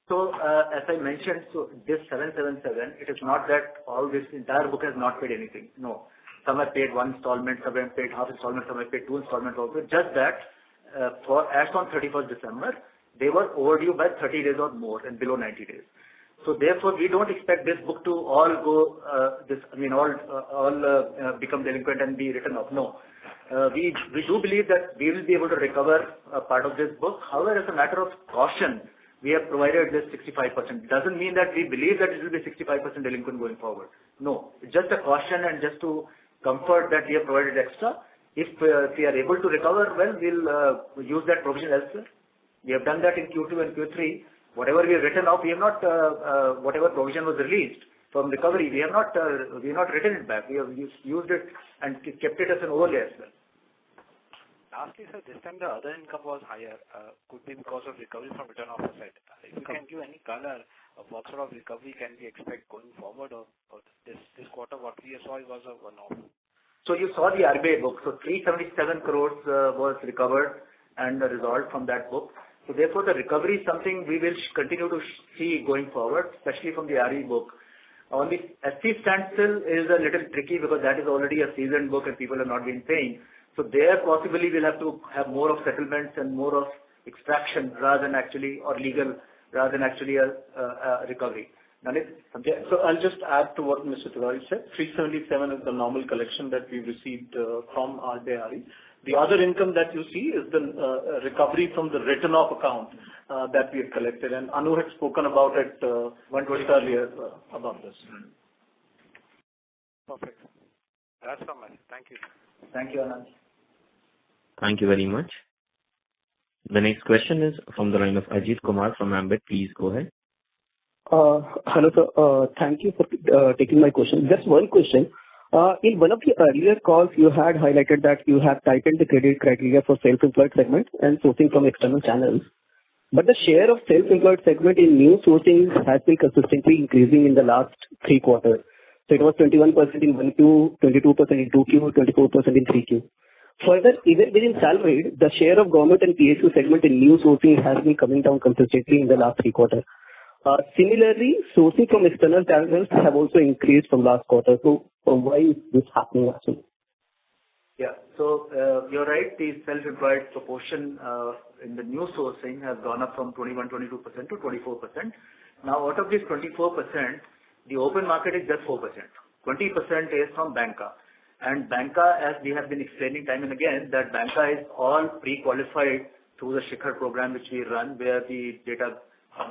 So, as I mentioned, so this 777, it is not that all this entire book has not paid anything. No. Some have paid one installment, some have paid half installment, some have paid two installments also. Just that, as on 31st December, they were overdue by 30 days or more and below 90 days. So therefore, we don't expect this book to all go, become delinquent and be written off. No. We do believe that we will be able to recover a part of this book. However, as a matter of caution, we have provided this 65%. It doesn't mean that we believe that it will be 65% delinquent going forward. No. It's just a caution and just to comfort that we have provided extra. If we are able to recover, well, we'll use that provision elsewhere. We have done that in Q2 and Q3. Whatever we have written off, we have not, whatever provision was released from recovery, we have not written it back. We have used it and kept it as an overlay as well.
Lastly, sir, this time the other income was higher. Could be because of recovery from return of asset. If you can give any color of what sort of recovery can we expect going forward, or this quarter, what we saw was a one-off.
So you saw the RBI book. So 377 crores was recovered and resolved from that book. So therefore, the recovery is something we will continue to see going forward, especially from the RE book. On the SC standstill is a little tricky because that is already a seasoned book and people have not been paying. So there possibly we'll have to have more of settlements and more of extraction rather than actually, or legal, rather than actually a recovery. Lalit?
Yeah, so I'll just add to what Mr. Tiwari said. 377 is the normal collection that we received from RBI. The other income that you see is the recovery from the written off account that we have collected, and Anu had spoken about it earlier about this.
Perfect. That's from us. Thank you.
Thank you, Anand.
Thank you very much. The next question is from the line of Ajit Kumar from Ambit. Please go ahead.
Hello, sir. Thank you for taking my question. Just one question. In one of the earlier calls, you had highlighted that you have tightened the credit criteria for self-employed segment and sourcing from external channels. But the share of self-employed segment in new sourcing has been consistently increasing in the last 3 quarters. So it was 21% in 1Q, 22% in 2Q, 24% in 3Q. Further, even within salaried, the share of government and PSU segment in new sourcing has been coming down consistently in the last 3 quarters. Similarly, sourcing from external channels have also increased from last quarter. So why is this happening actually?
Yeah. So you're right. The self-employed proportion in the new sourcing has gone up from 21-22% to 24%. Now, out of this 24%, the open market is just 4%. 20% is from banca. And banca, as we have been explaining time and again, that banca is all pre-qualified through the Shikhar program which we run, where the data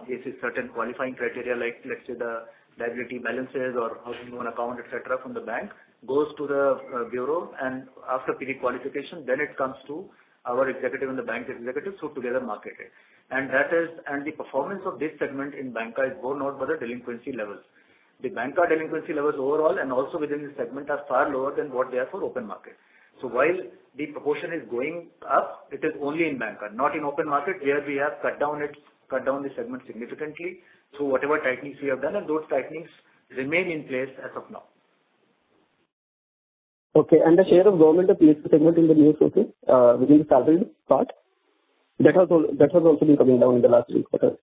is certain qualifying criteria like, let's say, the liability balances or housing loan account, etc. from the bank, goes to the bureau, and after pre-qualification, then it comes to our executive and the bank executive, so together market it. And the performance of this segment in banca is borne out by the delinquency levels. The banca delinquency levels overall and also within the segment are far lower than what they are for open market. So while the proportion is going up, it is only in banca, not in open market, where we have cut down the segment significantly through whatever tightenings we have done, and those tightenings remain in place as of now.
Okay, and the share of government and PSU segment in the new sourcing within the salaried part, that has also been coming down in the last 3 quarters.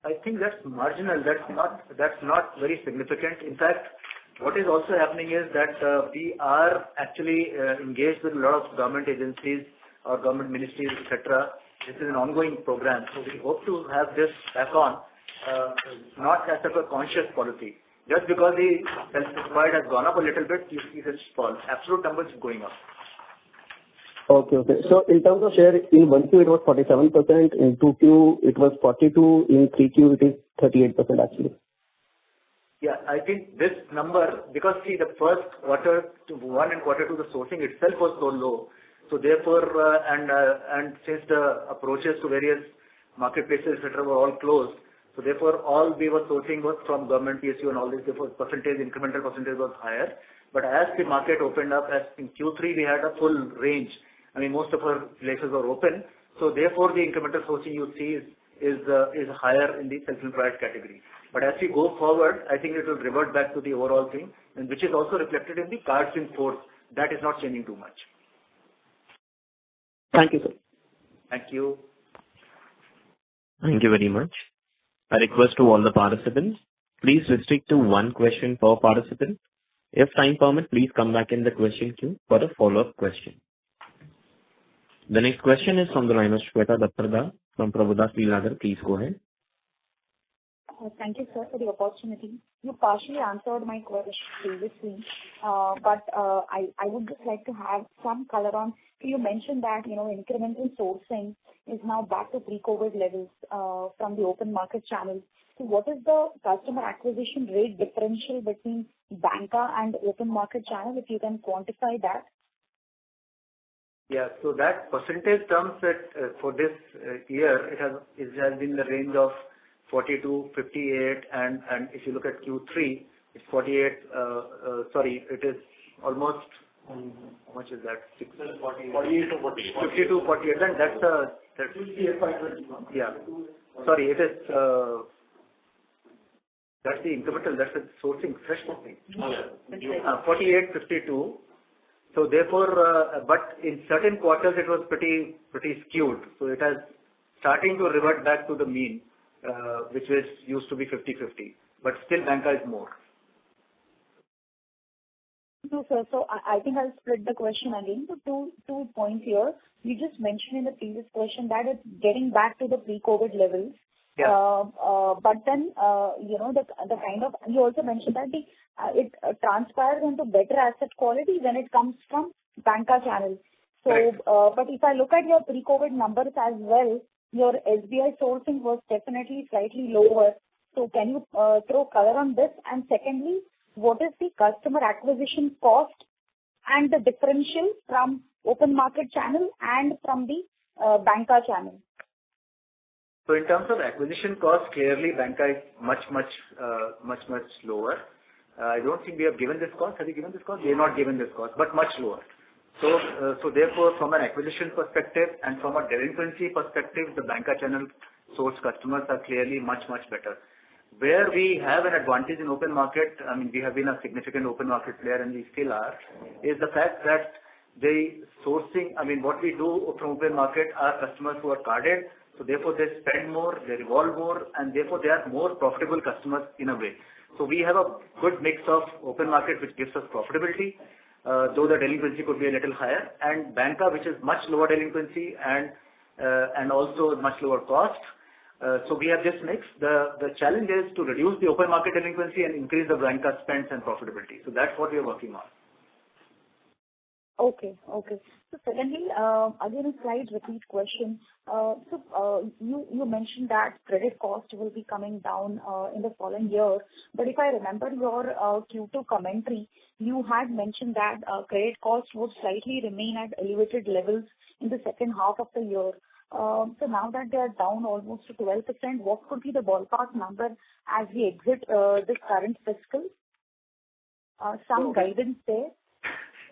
I think that's marginal. That's not very significant. In fact, what is also happening is that we are actually engaged with a lot of government agencies or government ministries, etc. This is an ongoing program, so we hope to have this back on, not as a conscious policy. Just because the self-employed has gone up a little bit, you see this fall. Absolute numbers going up.
Okay. So in terms of share, in 1Q it was 47%, in 2Q it was 42%, in 3Q it is 38% actually.
Yeah, I think this number, because see the first quarter to one and quarter two, the sourcing itself was so low. So therefore, and since the approaches to various marketplaces, etc., were all closed, so therefore all we were sourcing was from government PSU and all this. Therefore, incremental percentage was higher. But as the market opened up, as in Q3 we had a full range. I mean, most of our places were open. So therefore, the incremental sourcing you see is higher in the self-employed category. But as we go forward, I think it will revert back to the overall thing, and which is also reflected in the cards in force. That is not changing too much.
Thank you, sir.
Thank you.
Thank you very much. A request to all the participants, please restrict to one question per participant. If time permit, please come back in the question queue for a follow-up question. The next question is from the line of Shweta Daptardar from Prabhudas Lilladher. Please go ahead.
Thank you, sir, for the opportunity. You partially answered my question previously, but I would just like to have some color on. So you mentioned that incremental sourcing is now back to pre-COVID levels from the open market channel. So what is the customer acquisition rate differential between banca and open market channel, if you can quantify that?
Yeah, so that percentage terms that for this year, it has been in the range of 42, 58, and if you look at Q3, it's 48. It is almost, how much is that?
48 or 48.
52, 48. Then that's 58.21. Yeah. Sorry, it is. That's the incremental. That's the sourcing, fresh sourcing. 48, 52. So therefore, but in certain quarters it was pretty skewed. So it has starting to revert back to the mean. Which used to be 50-50, but still banca is more.
No, sir. So I think I'll split the question again. So two points here. You just mentioned in the previous question that it's getting back to the pre-COVID levels.
Yeah.
But then, the kind of, you also mentioned that it transpires into better asset quality when it comes from banca channel. So, right. But if I look at your pre-COVID numbers as well, your SBI sourcing was definitely slightly lower. So can you throw color on this? And secondly, what is the customer acquisition cost and the differential from open market channel and from the banca channel?
So in terms of acquisition cost, clearly banca is much lower. I don't think we have given this cost. Have you given this cost? We have not given this cost, but much lower. So therefore, from an acquisition perspective and from a delinquency perspective, the banca channel source customers are clearly much better. Where we have an advantage in open market, I mean, we have been a significant open market player and we still are, is the fact that the sourcing, I mean, what we do from open market are customers who are carded, so therefore they spend more, they revolve more, and therefore they are more profitable customers in a way. So we have a good mix of open market which gives us profitability, though the delinquency could be a little higher, and banca which is much lower delinquency and also much lower cost. So we have this mix. The challenge is to reduce the open market delinquency and increase the banca spends and profitability. So that's what we are working on.
Okay. So secondly, again a slight repeat question. You mentioned that credit cost will be coming down in the following year. But if I remember your Q2 commentary, you had mentioned that credit cost would slightly remain at elevated levels in the second half of the year. So now that they are down almost to 12%, what could be the ballpark number as we exit this current fiscal? Some guidance there?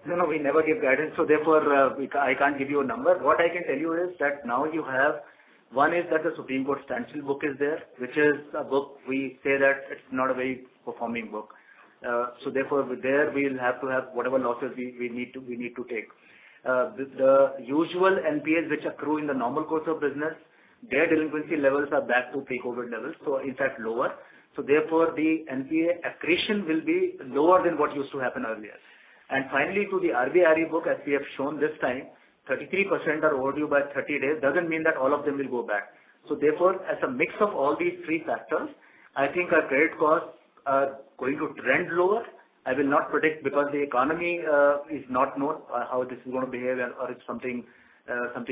No, we never give guidance, so therefore I can't give you a number. What I can tell you is that now you have, one is that the Supreme Court standstill book is there, which is a book we say that it's not a very performing book. So therefore there we'll have to have whatever losses we need to take. The usual NPAs which accrue in the normal course of business, their delinquency levels are back to pre-COVID levels, so in fact lower. So therefore, the NPA accretion will be lower than what used to happen earlier. And finally, to the RBI RE book, as we have shown this time, 33% are overdue by 30 days. Doesn't mean that all of them will go back. So therefore, as a mix of all these three factors, I think our credit costs are going to trend lower. I will not predict because the economy is not known how this is going to behave, or if something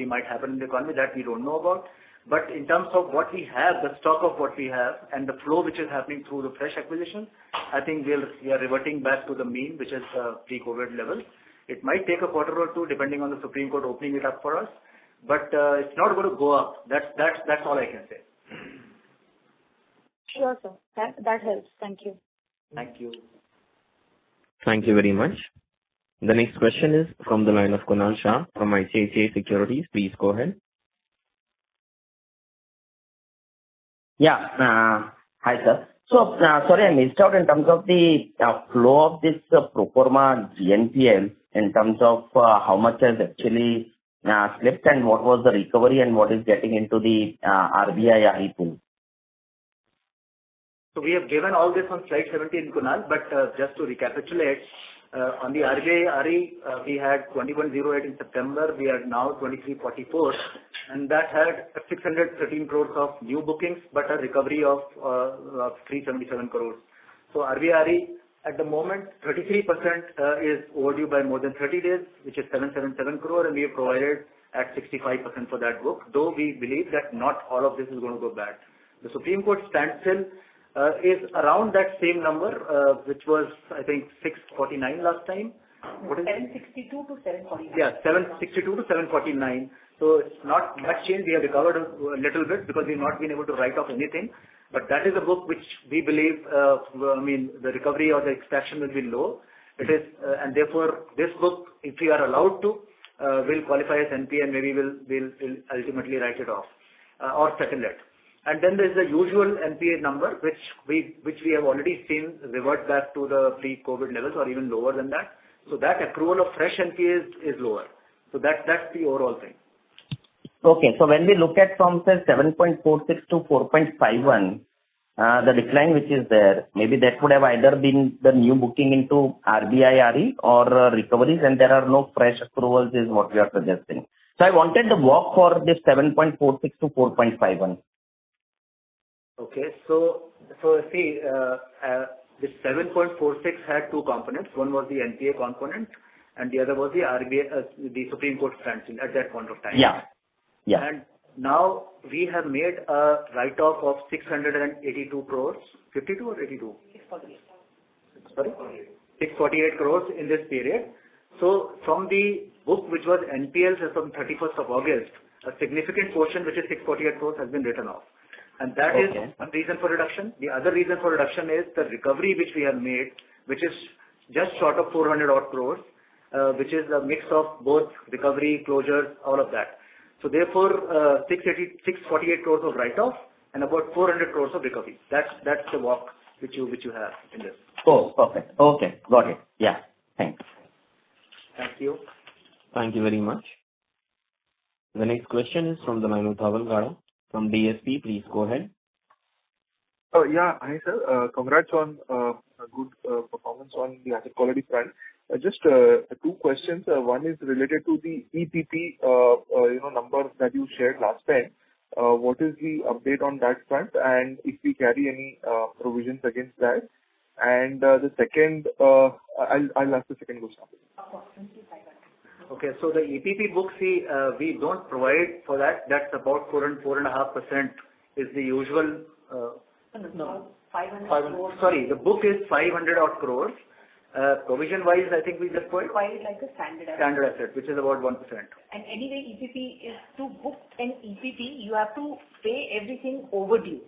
might happen in the economy that we don't know about. But in terms of what we have, the stock of what we have, and the flow which is happening through the fresh acquisition, I think we are reverting back to the mean, which is pre-COVID level. It might take a quarter or two, depending on the Supreme Court opening it up for us, but it's not going to go up. That's all I can say.
Sure, sir. That helps. Thank you.
Thank you.
Thank you very much. The next question is from the line of Kunal Shah from ICICI Securities. Please go ahead.
Yeah. Hi, sir. So, sorry, I missed out in terms of the flow of this pro forma GNPL in terms of how much has actually slipped and what was the recovery and what is getting into the RBI RE pool.
So we have given all this on slide 17, Kunal, but just to recapitulate, on the RBI RE, we had 2108 in September, we are now 2344, and that had 613 crores of new bookings, but a recovery of 377 crores. So RBI RE, at the moment, 33% is overdue by more than 30 days, which is 777 crore, and we have provided at 65% for that book, though we believe that not all of this is going to go bad. The Supreme Court standstill is around that same number, which was, I think, 649 last time. What is
762 to 749.
Yeah, 762 to 749. So it's not much change. We have recovered a little bit because we've not been able to write off anything. But that is a book which we believe, the recovery or the extraction will be low. It is, and therefore, this book, if we are allowed to, will qualify as NPA and maybe will ultimately write it off or settle it. And then there is the usual NPA number, which we have already seen revert back to the pre-COVID levels or even lower than that. So that accrual of fresh NPAs is lower. So that's the overall thing.
Okay, so when we look at from say 7.46 to 4.51, the decline which is there, maybe that would have either been the new booking into RBI RE or recoveries, and there are no fresh accruals is what we are suggesting. So I wanted the walk for this 7.46 to 4.51.
Okay, so see, this 7.46 had two components. One was the NPA component, and the other was the RBI, the Supreme Court standstill at that point of time.
Yeah.
And now we have made a write-off of 682 crores, 52 or 82?
648.
Sorry? 648 crores in this period. So from the book which was NPLs as from 31st of August, a significant portion, which is 648 crores, has been written off. And that is one reason for reduction. The other reason for reduction is the recovery which we have made, which is just short of 400 odd crores, which is a mix of both recovery, closures, all of that. So therefore, 648 crores of write-off and about 400 crores of recovery. That's the walk which you have in this.
Oh, perfect. Okay, got it. Yeah, thanks.
Thank you.
Thank you very much. The next question is from the line of Dhaval Gada from DSP. Please go ahead.
Yeah, hi sir. Congrats on a good performance on the asset quality front. Just two questions. One is related to the EPP, number that you shared last time. What is the update on that front, and if we carry any provisions against that? And the second, I'll ask the second question.
Okay, so the EPP book, we don't provide for that. That's about 4.5% is the usual.
No, 500 crores.
Sorry, the book is 500 odd crores. Provision-wise, I think we just put
Provide like a standard asset.
Standard asset, which is about 1%.
And anyway, EPP is to book an EPP, you have to pay everything overdue.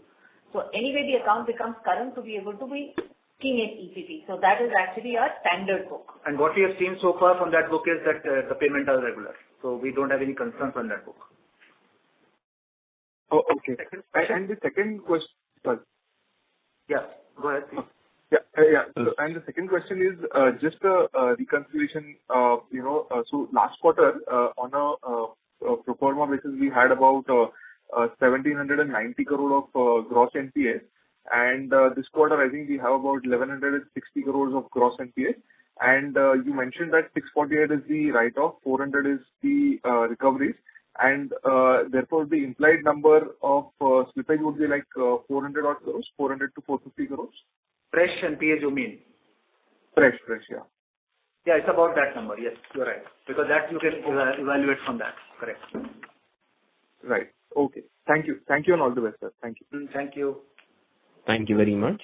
So anyway, the account becomes current to be able to be keying in EPP. So that is actually a standard book.
And what we have seen so far from that book is that the payment are regular. So we don't have any concerns on that book.
Oh, okay. And the second question. Sorry.
Yeah, go ahead.
Yeah. So, and the second question is just a reconciliation. So last quarter, on a pro forma basis, we had about 1,790 crore of gross NPAs. And this quarter, I think we have about 1,160 crores of gross NPAs. And you mentioned that 648 is the write-off, 400 is the recoveries. And therefore, the implied number of slippage would be like 400 odd crores, 400 to 450 crores.
Fresh NPAs, you mean?
Fresh, yeah.
Yeah, it's about that number. Yes, you're right. Because that you can evaluate from that. Correct.
Right. Okay. Thank you. Thank you and all the best, sir. Thank you.
Thank you.
Thank you very much.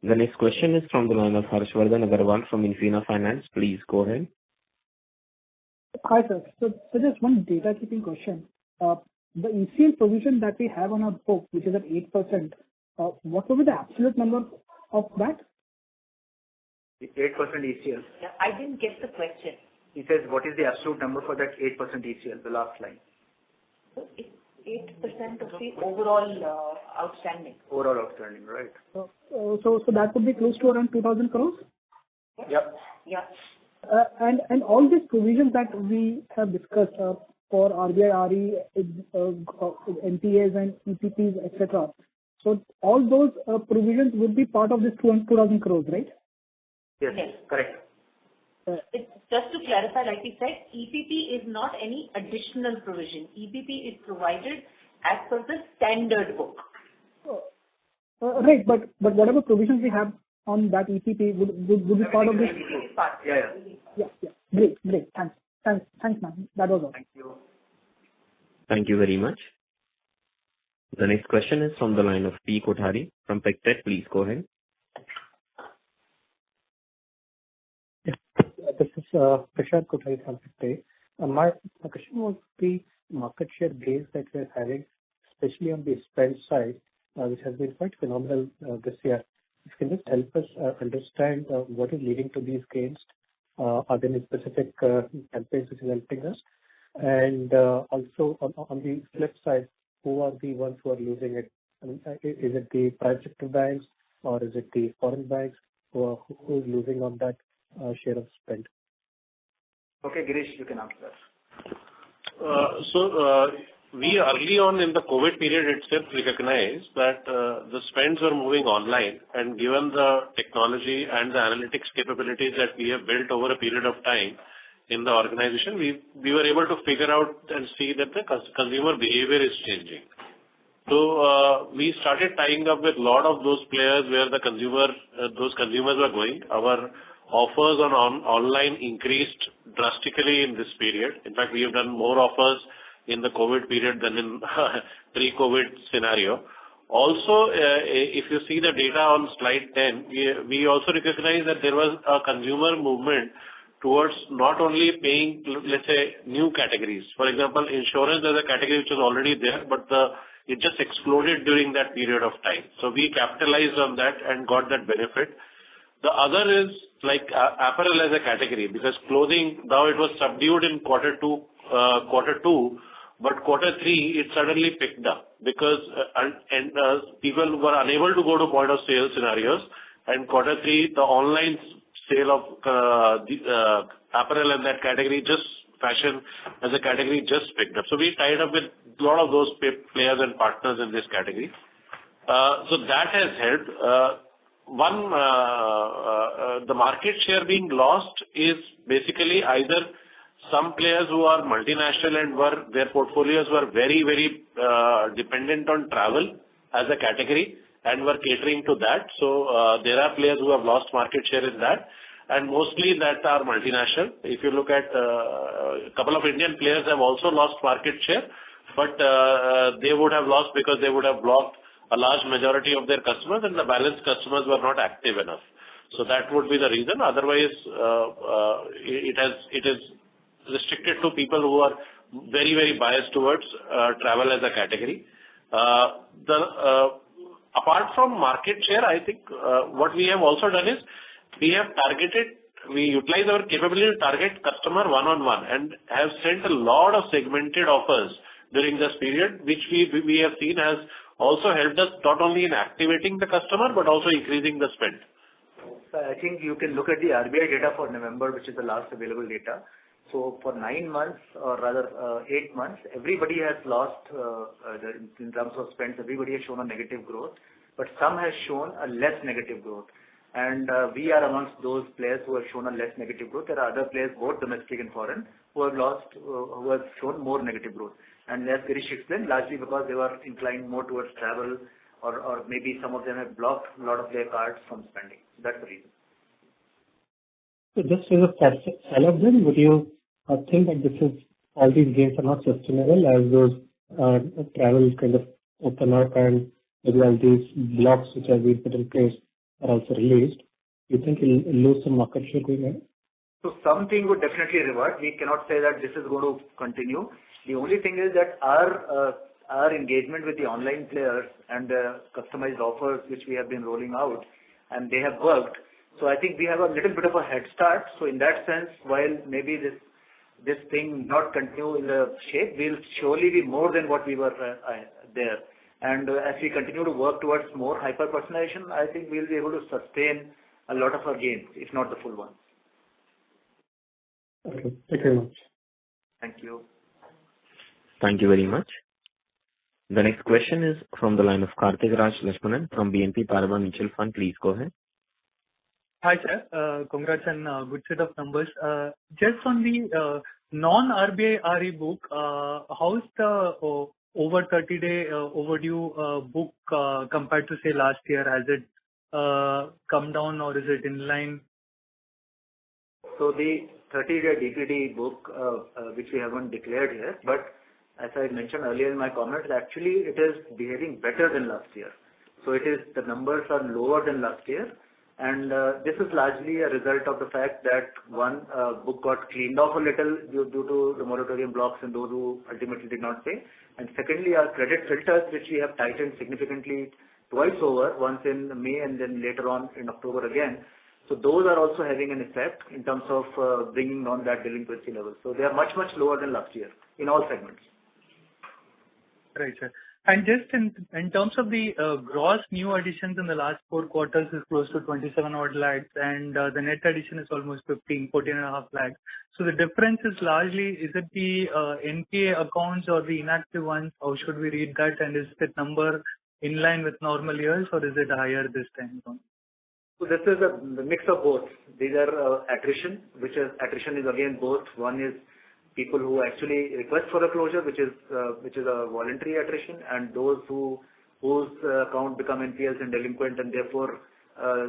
The next question is from the line of Harshvardhan Agarwal from Infina Finance. Please go ahead.
Hi, sir. So just one data keeping question. The ECL provision that we have on our book, which is at 8%, what will be the absolute number of that?
8% ECL.
Yeah, I didn't get the question.
He says, what is the absolute number for that 8% ECL, the last line?
So it's 8% of the overall outstanding.
Overall outstanding, right.
So that would be close to around 2,000 crores?
Yep.
Yeah.
And all these provisions that we have discussed for RBI, RE, NPAs and EPPs, etc. So all those provisions would be part of this 2,000 crores, right?
Yes, correct.
It's just to clarify, like we said, EPP is not any additional provision. EPP is provided as per the standard book.
Right, but whatever provisions we have on that EPP would be part of this.
Yeah.
Great. Thanks, ma'am. That was all.
Thank you.
Thank you very much. The next question is from the line of P. Kothari from Pictet. Please go ahead.
This is Prashant Kothari from Pictet. My question was the market share gains that we're having, especially on the spend side, which has been quite phenomenal this year. If you can just help us understand what is leading to these gains. Are there any specific campaigns which is helping us? And also on the flip side, who are the ones who are losing it? I mean, is it the private sector banks or is it the foreign banks who is losing on that share of spend?
Okay, Girish, you can answer that.
We early on in the COVID period itself recognized that the spends were moving online, and given the technology and the analytics capabilities that we have built over a period of time in the organization, we were able to figure out and see that the consumer behavior is changing. So we started tying up with a lot of those players where those consumers were going. Our offers on online increased drastically in this period. In fact, we have done more offers in the COVID period than in pre-COVID scenario. Also, if you see the data on slide 10, we also recognize that there was a consumer movement towards not only paying, let's say, new categories. For example, insurance is a category which was already there, but it just exploded during that period of time. So we capitalized on that and got that benefit. The other is like apparel as a category, because clothing, now it was subdued in quarter two, but quarter three, it suddenly picked up because people were unable to go to point of sale scenarios, and quarter three, the online sale of apparel in that category, just fashion as a category, just picked up. So we tied up with a lot of those players and partners in this category. So that has helped. The market share being lost is basically either some players who are multinational and their portfolios were very, very dependent on travel as a category and were catering to that. So there are players who have lost market share in that, and mostly that are multinational. If you look at a couple of Indian players have also lost market share, but they would have lost because they would have blocked a large majority of their customers, and the balanced customers were not active enough. So that would be the reason. Otherwise, it is restricted to people who are very, very biased towards travel as a category. Apart from market share, I think what we have also done is we utilize our capability to target customer one-on-one and have sent a lot of segmented offers during this period, which we have seen has also helped us not only in activating the customer, but also increasing the spend.
So I think you can look at the RBI data for November, which is the last available data. So for 9 months, or rather 8 months, everybody has lost in terms of spends. Everybody has shown a negative growth, but some has shown a less negative growth. And we are amongst those players who have shown a less negative growth. There are other players, both domestic and foreign, who have shown more negative growth. And as Girish explained, largely because they were inclined more towards travel, or maybe some of them have blocked a lot of their cards from spending. That's the reason.
So just as a follow-up then, would you think that all these gains are not sustainable as those travel kind of open up and maybe all these blocks which have been put in place are also released? You think you'll lose some market share going ahead?
So something would definitely revert. We cannot say that this is going to continue. The only thing is that our engagement with the online players and the customized offers which we have been rolling out, and they have worked. So I think we have a little bit of a head start. So in that sense, while maybe this thing not continue in the shape, we'll surely be more than what we were there. And as we continue to work towards more hyper-personalization, I think we'll be able to sustain a lot of our gains, if not the full one.
Okay. Thank you very much.
Thank you.
Thank you very much. The next question is from the line of Karthik Raj Lakshmanan from BNP Paribas Mutual Fund. Please go ahead.
Hi, sir. Congrats on good set of numbers. Just on the non-RBI RE book, how's the over 30-day overdue book compared to, say, last year? Has it come down or is it in line?
So the 30-day DPD book, which we haven't declared yet, but as I mentioned earlier in my comments, actually it is behaving better than last year. So the numbers are lower than last year. And this is largely a result of the fact that one book got cleaned off a little due to the moratorium blocks and those who ultimately did not pay. And secondly, our credit filters, which we have tightened significantly twice over, once in May and then later on in October again. So those are also having an effect in terms of bringing down that delinquency level. So they are much, much lower than last year in all segments.
Right, sir. And just in terms of the gross new additions in the last 4 quarters is close to 27 odd lakhs, and the net addition is almost 14.5 lakhs. So the difference is largely, is it the NPA accounts or the inactive ones? How should we read that? And is that number in line with normal years, or is it higher this time around?
So this is the mix of both. These are attrition, attrition is again both. One is people who actually request for a closure, which is a voluntary attrition, and those whose account become NPLs and delinquent, and therefore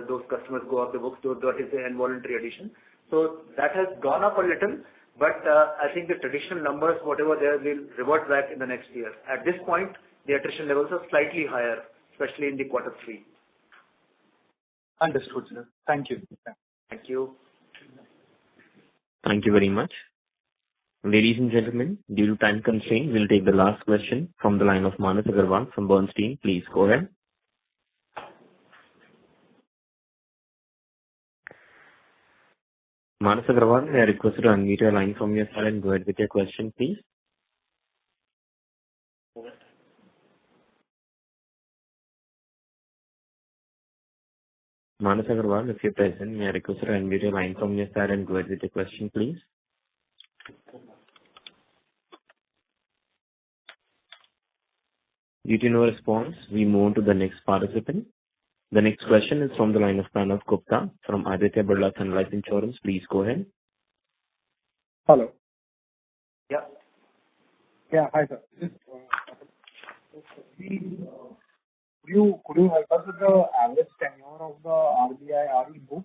those customers go off the books. So that is the involuntary addition. So that has gone up a little, but I think the traditional numbers, whatever there, will revert back in the next year. At this point, the attrition levels are slightly higher, especially in the quarter 3.
Understood, sir. Thank you.
Thank you.
Thank you very much. Ladies and gentlemen, due to time constraint, we'll take the last question from the line of Manas Agarwal from Bernstein. Please go ahead. Manas Agarwal, may I request you to unmute your line from your side and go ahead with your question, please. Manas Agarwal, if you're present, may I request you to unmute your line from your side and go ahead with your question, please. Due to no response, we move on to the next participant. The next question is from the line of Pranav Gupta from Aditya Birla Sun Life Insurance. Please go ahead.
Hello.
Yeah.
Yeah, hi sir. Could you help us with the average tenure of the RBI RE book?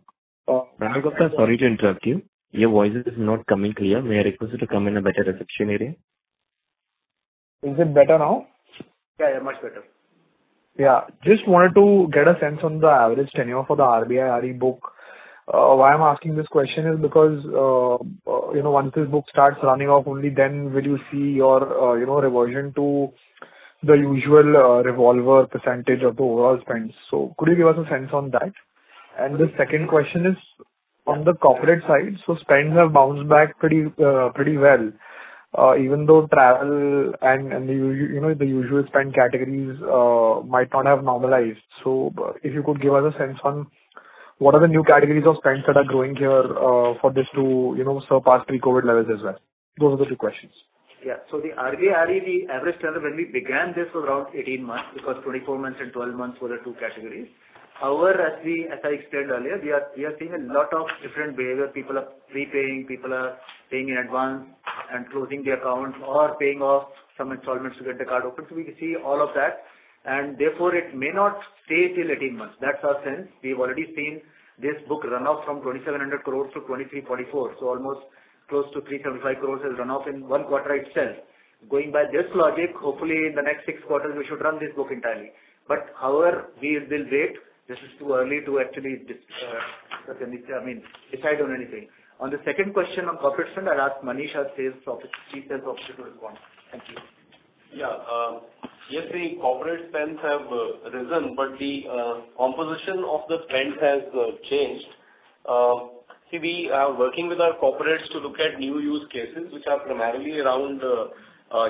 Pranav Gupta, sorry to interrupt you. Your voice is not coming clear. May I request you to come in a better reception area?
Is it better now?
Yeah, much better.
Yeah, just wanted to get a sense on the average tenure for the RBI RE book. Why I'm asking this question is because, once this book starts running off, only then will you see your, reversion to the usual revolver percentage of the overall spend. So could you give us a sense on that? And the second question is on the corporate side. So spends have bounced back pretty well. Even though travel and the usual spend categories might not have normalized. So if you could give us a sense on what are the new categories of spends that are growing here for this to, surpass pre-COVID levels as well? Those are the two questions.
Yeah. So the RBI RE, the average tenor when we began this was around 18 months because 24 months and 12 months were the two categories. However, as I explained earlier, we are seeing a lot of different behavior. People are prepaying, people are paying in advance and closing the account or paying off some installments to get the card open. So we can see all of that, and therefore it may not stay till 18 months. That's our sense. We've already seen this book run off from 2,700 crores to 2,344. So almost close to 375 crores has run off in one quarter itself. Going by this logic, hopefully in the next 6 quarters we should run this book entirely. But however, we will wait. This is too early to actually decide on anything. On the second question on corporate spend, I'll ask Manish, our Chief Sales Officer, to respond. Thank you.
Yeah. Yes, the corporate spends have risen, but the composition of the spend has changed. See, we are working with our corporates to look at new use cases, which are primarily around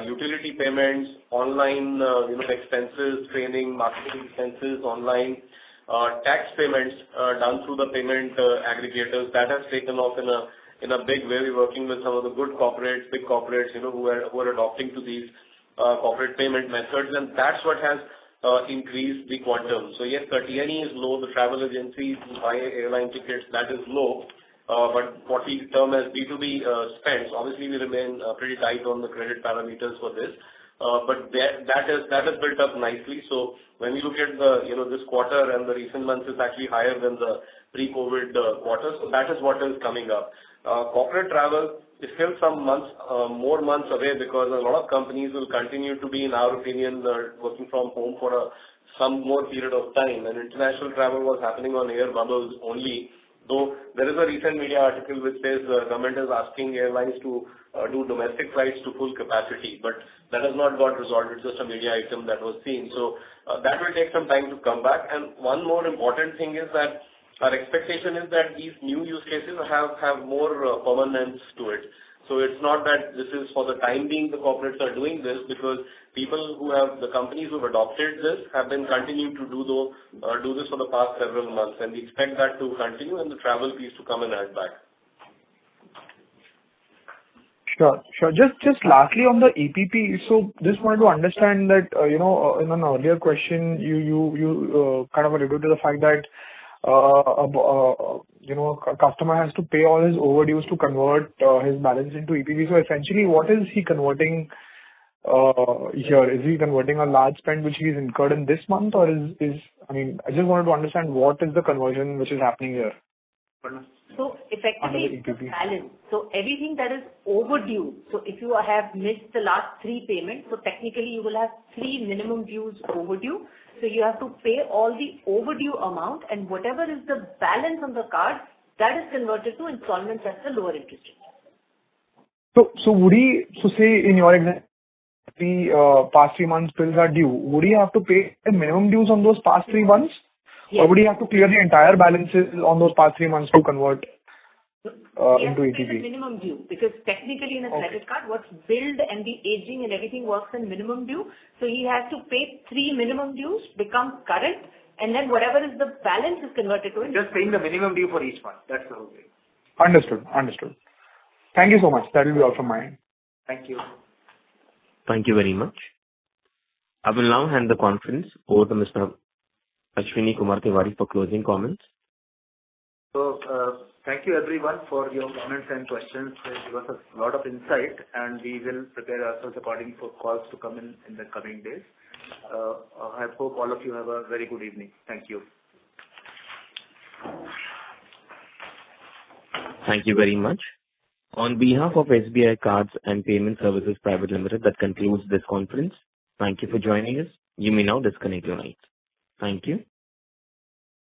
utility payments, online expenses, training, marketing expenses, online tax payments done through the payment aggregators. That has taken off in a big way. We're working with some of the good corporates, big corporates, who are adopting to these corporate payment methods, and that's what has increased the quantum. So yes, the T&E is low. The travel agencies who buy airline tickets, that is low. But what we term as B2B spends, obviously we remain pretty tight on the credit parameters for this. But that has built up nicely. So when we look at this quarter and the recent months, it's actually higher than the pre-COVID quarter. So that is what is coming up. Corporate travel is still some months, more months away because a lot of companies will continue to be, in our opinion, working from home for some more period of time. And international travel was happening on air bubbles only. Though there is a recent media article which says the government is asking airlines to do domestic flights to full capacity, but that has not got resolved. It's just a media item that was seen. So that will take some time to come back. And one more important thing is that our expectation is that these new use cases have more permanence to it. So it's not that this is for the time being the corporates are doing this, because the companies who have adopted this have been continuing to do this for the past several months, and we expect that to continue and the travel piece to come and add back.
Sure. Just lastly on the EPP, so just wanted to understand that, in an earlier question, you kind of alluded to the fact that a customer has to pay all his overdues to convert his balance into EPP. So essentially, what is he converting here? Is he converting a large spend which he's incurred in this month, or I just wanted to understand what is the conversion which is happening here?
So effectively, it's the balance. So everything that is overdue. So if you have missed the last 3 payments, so technically you will have 3 minimum dues overdue. So you have to pay all the overdue amount, and whatever is the balance on the card, that is converted to installments at the lower interest rate.
So say in your example, the past 3 months bills are due. Would he have to pay the minimum dues on those past 3 months? Yes. Or would he have to clear the entire balances on those past 3 months to convert into EPP?
The minimum due, because technically in a credit card, what's billed and the aging and everything works in minimum due. So he has to pay 3 minimum dues, become current, and then whatever is the balance is converted to it.
Just paying the minimum due for each month. That's the whole thing.
Understood. Thank you so much. That will be all from my end.
Thank you.
Thank you very much. I will now hand the conference over to Mr. Ashwini Kumar Tewari for closing comments.
So, thank you everyone for your comments and questions. It gave us a lot of insight, and we will prepare ourselves accordingly for calls to come in the coming days. I hope all of you have a very good evening. Thank you.
Thank you very much. On behalf of SBI Cards and Payment Services Private Limited, that concludes this conference. Thank you for joining us. You may now disconnect your lines. Thank you.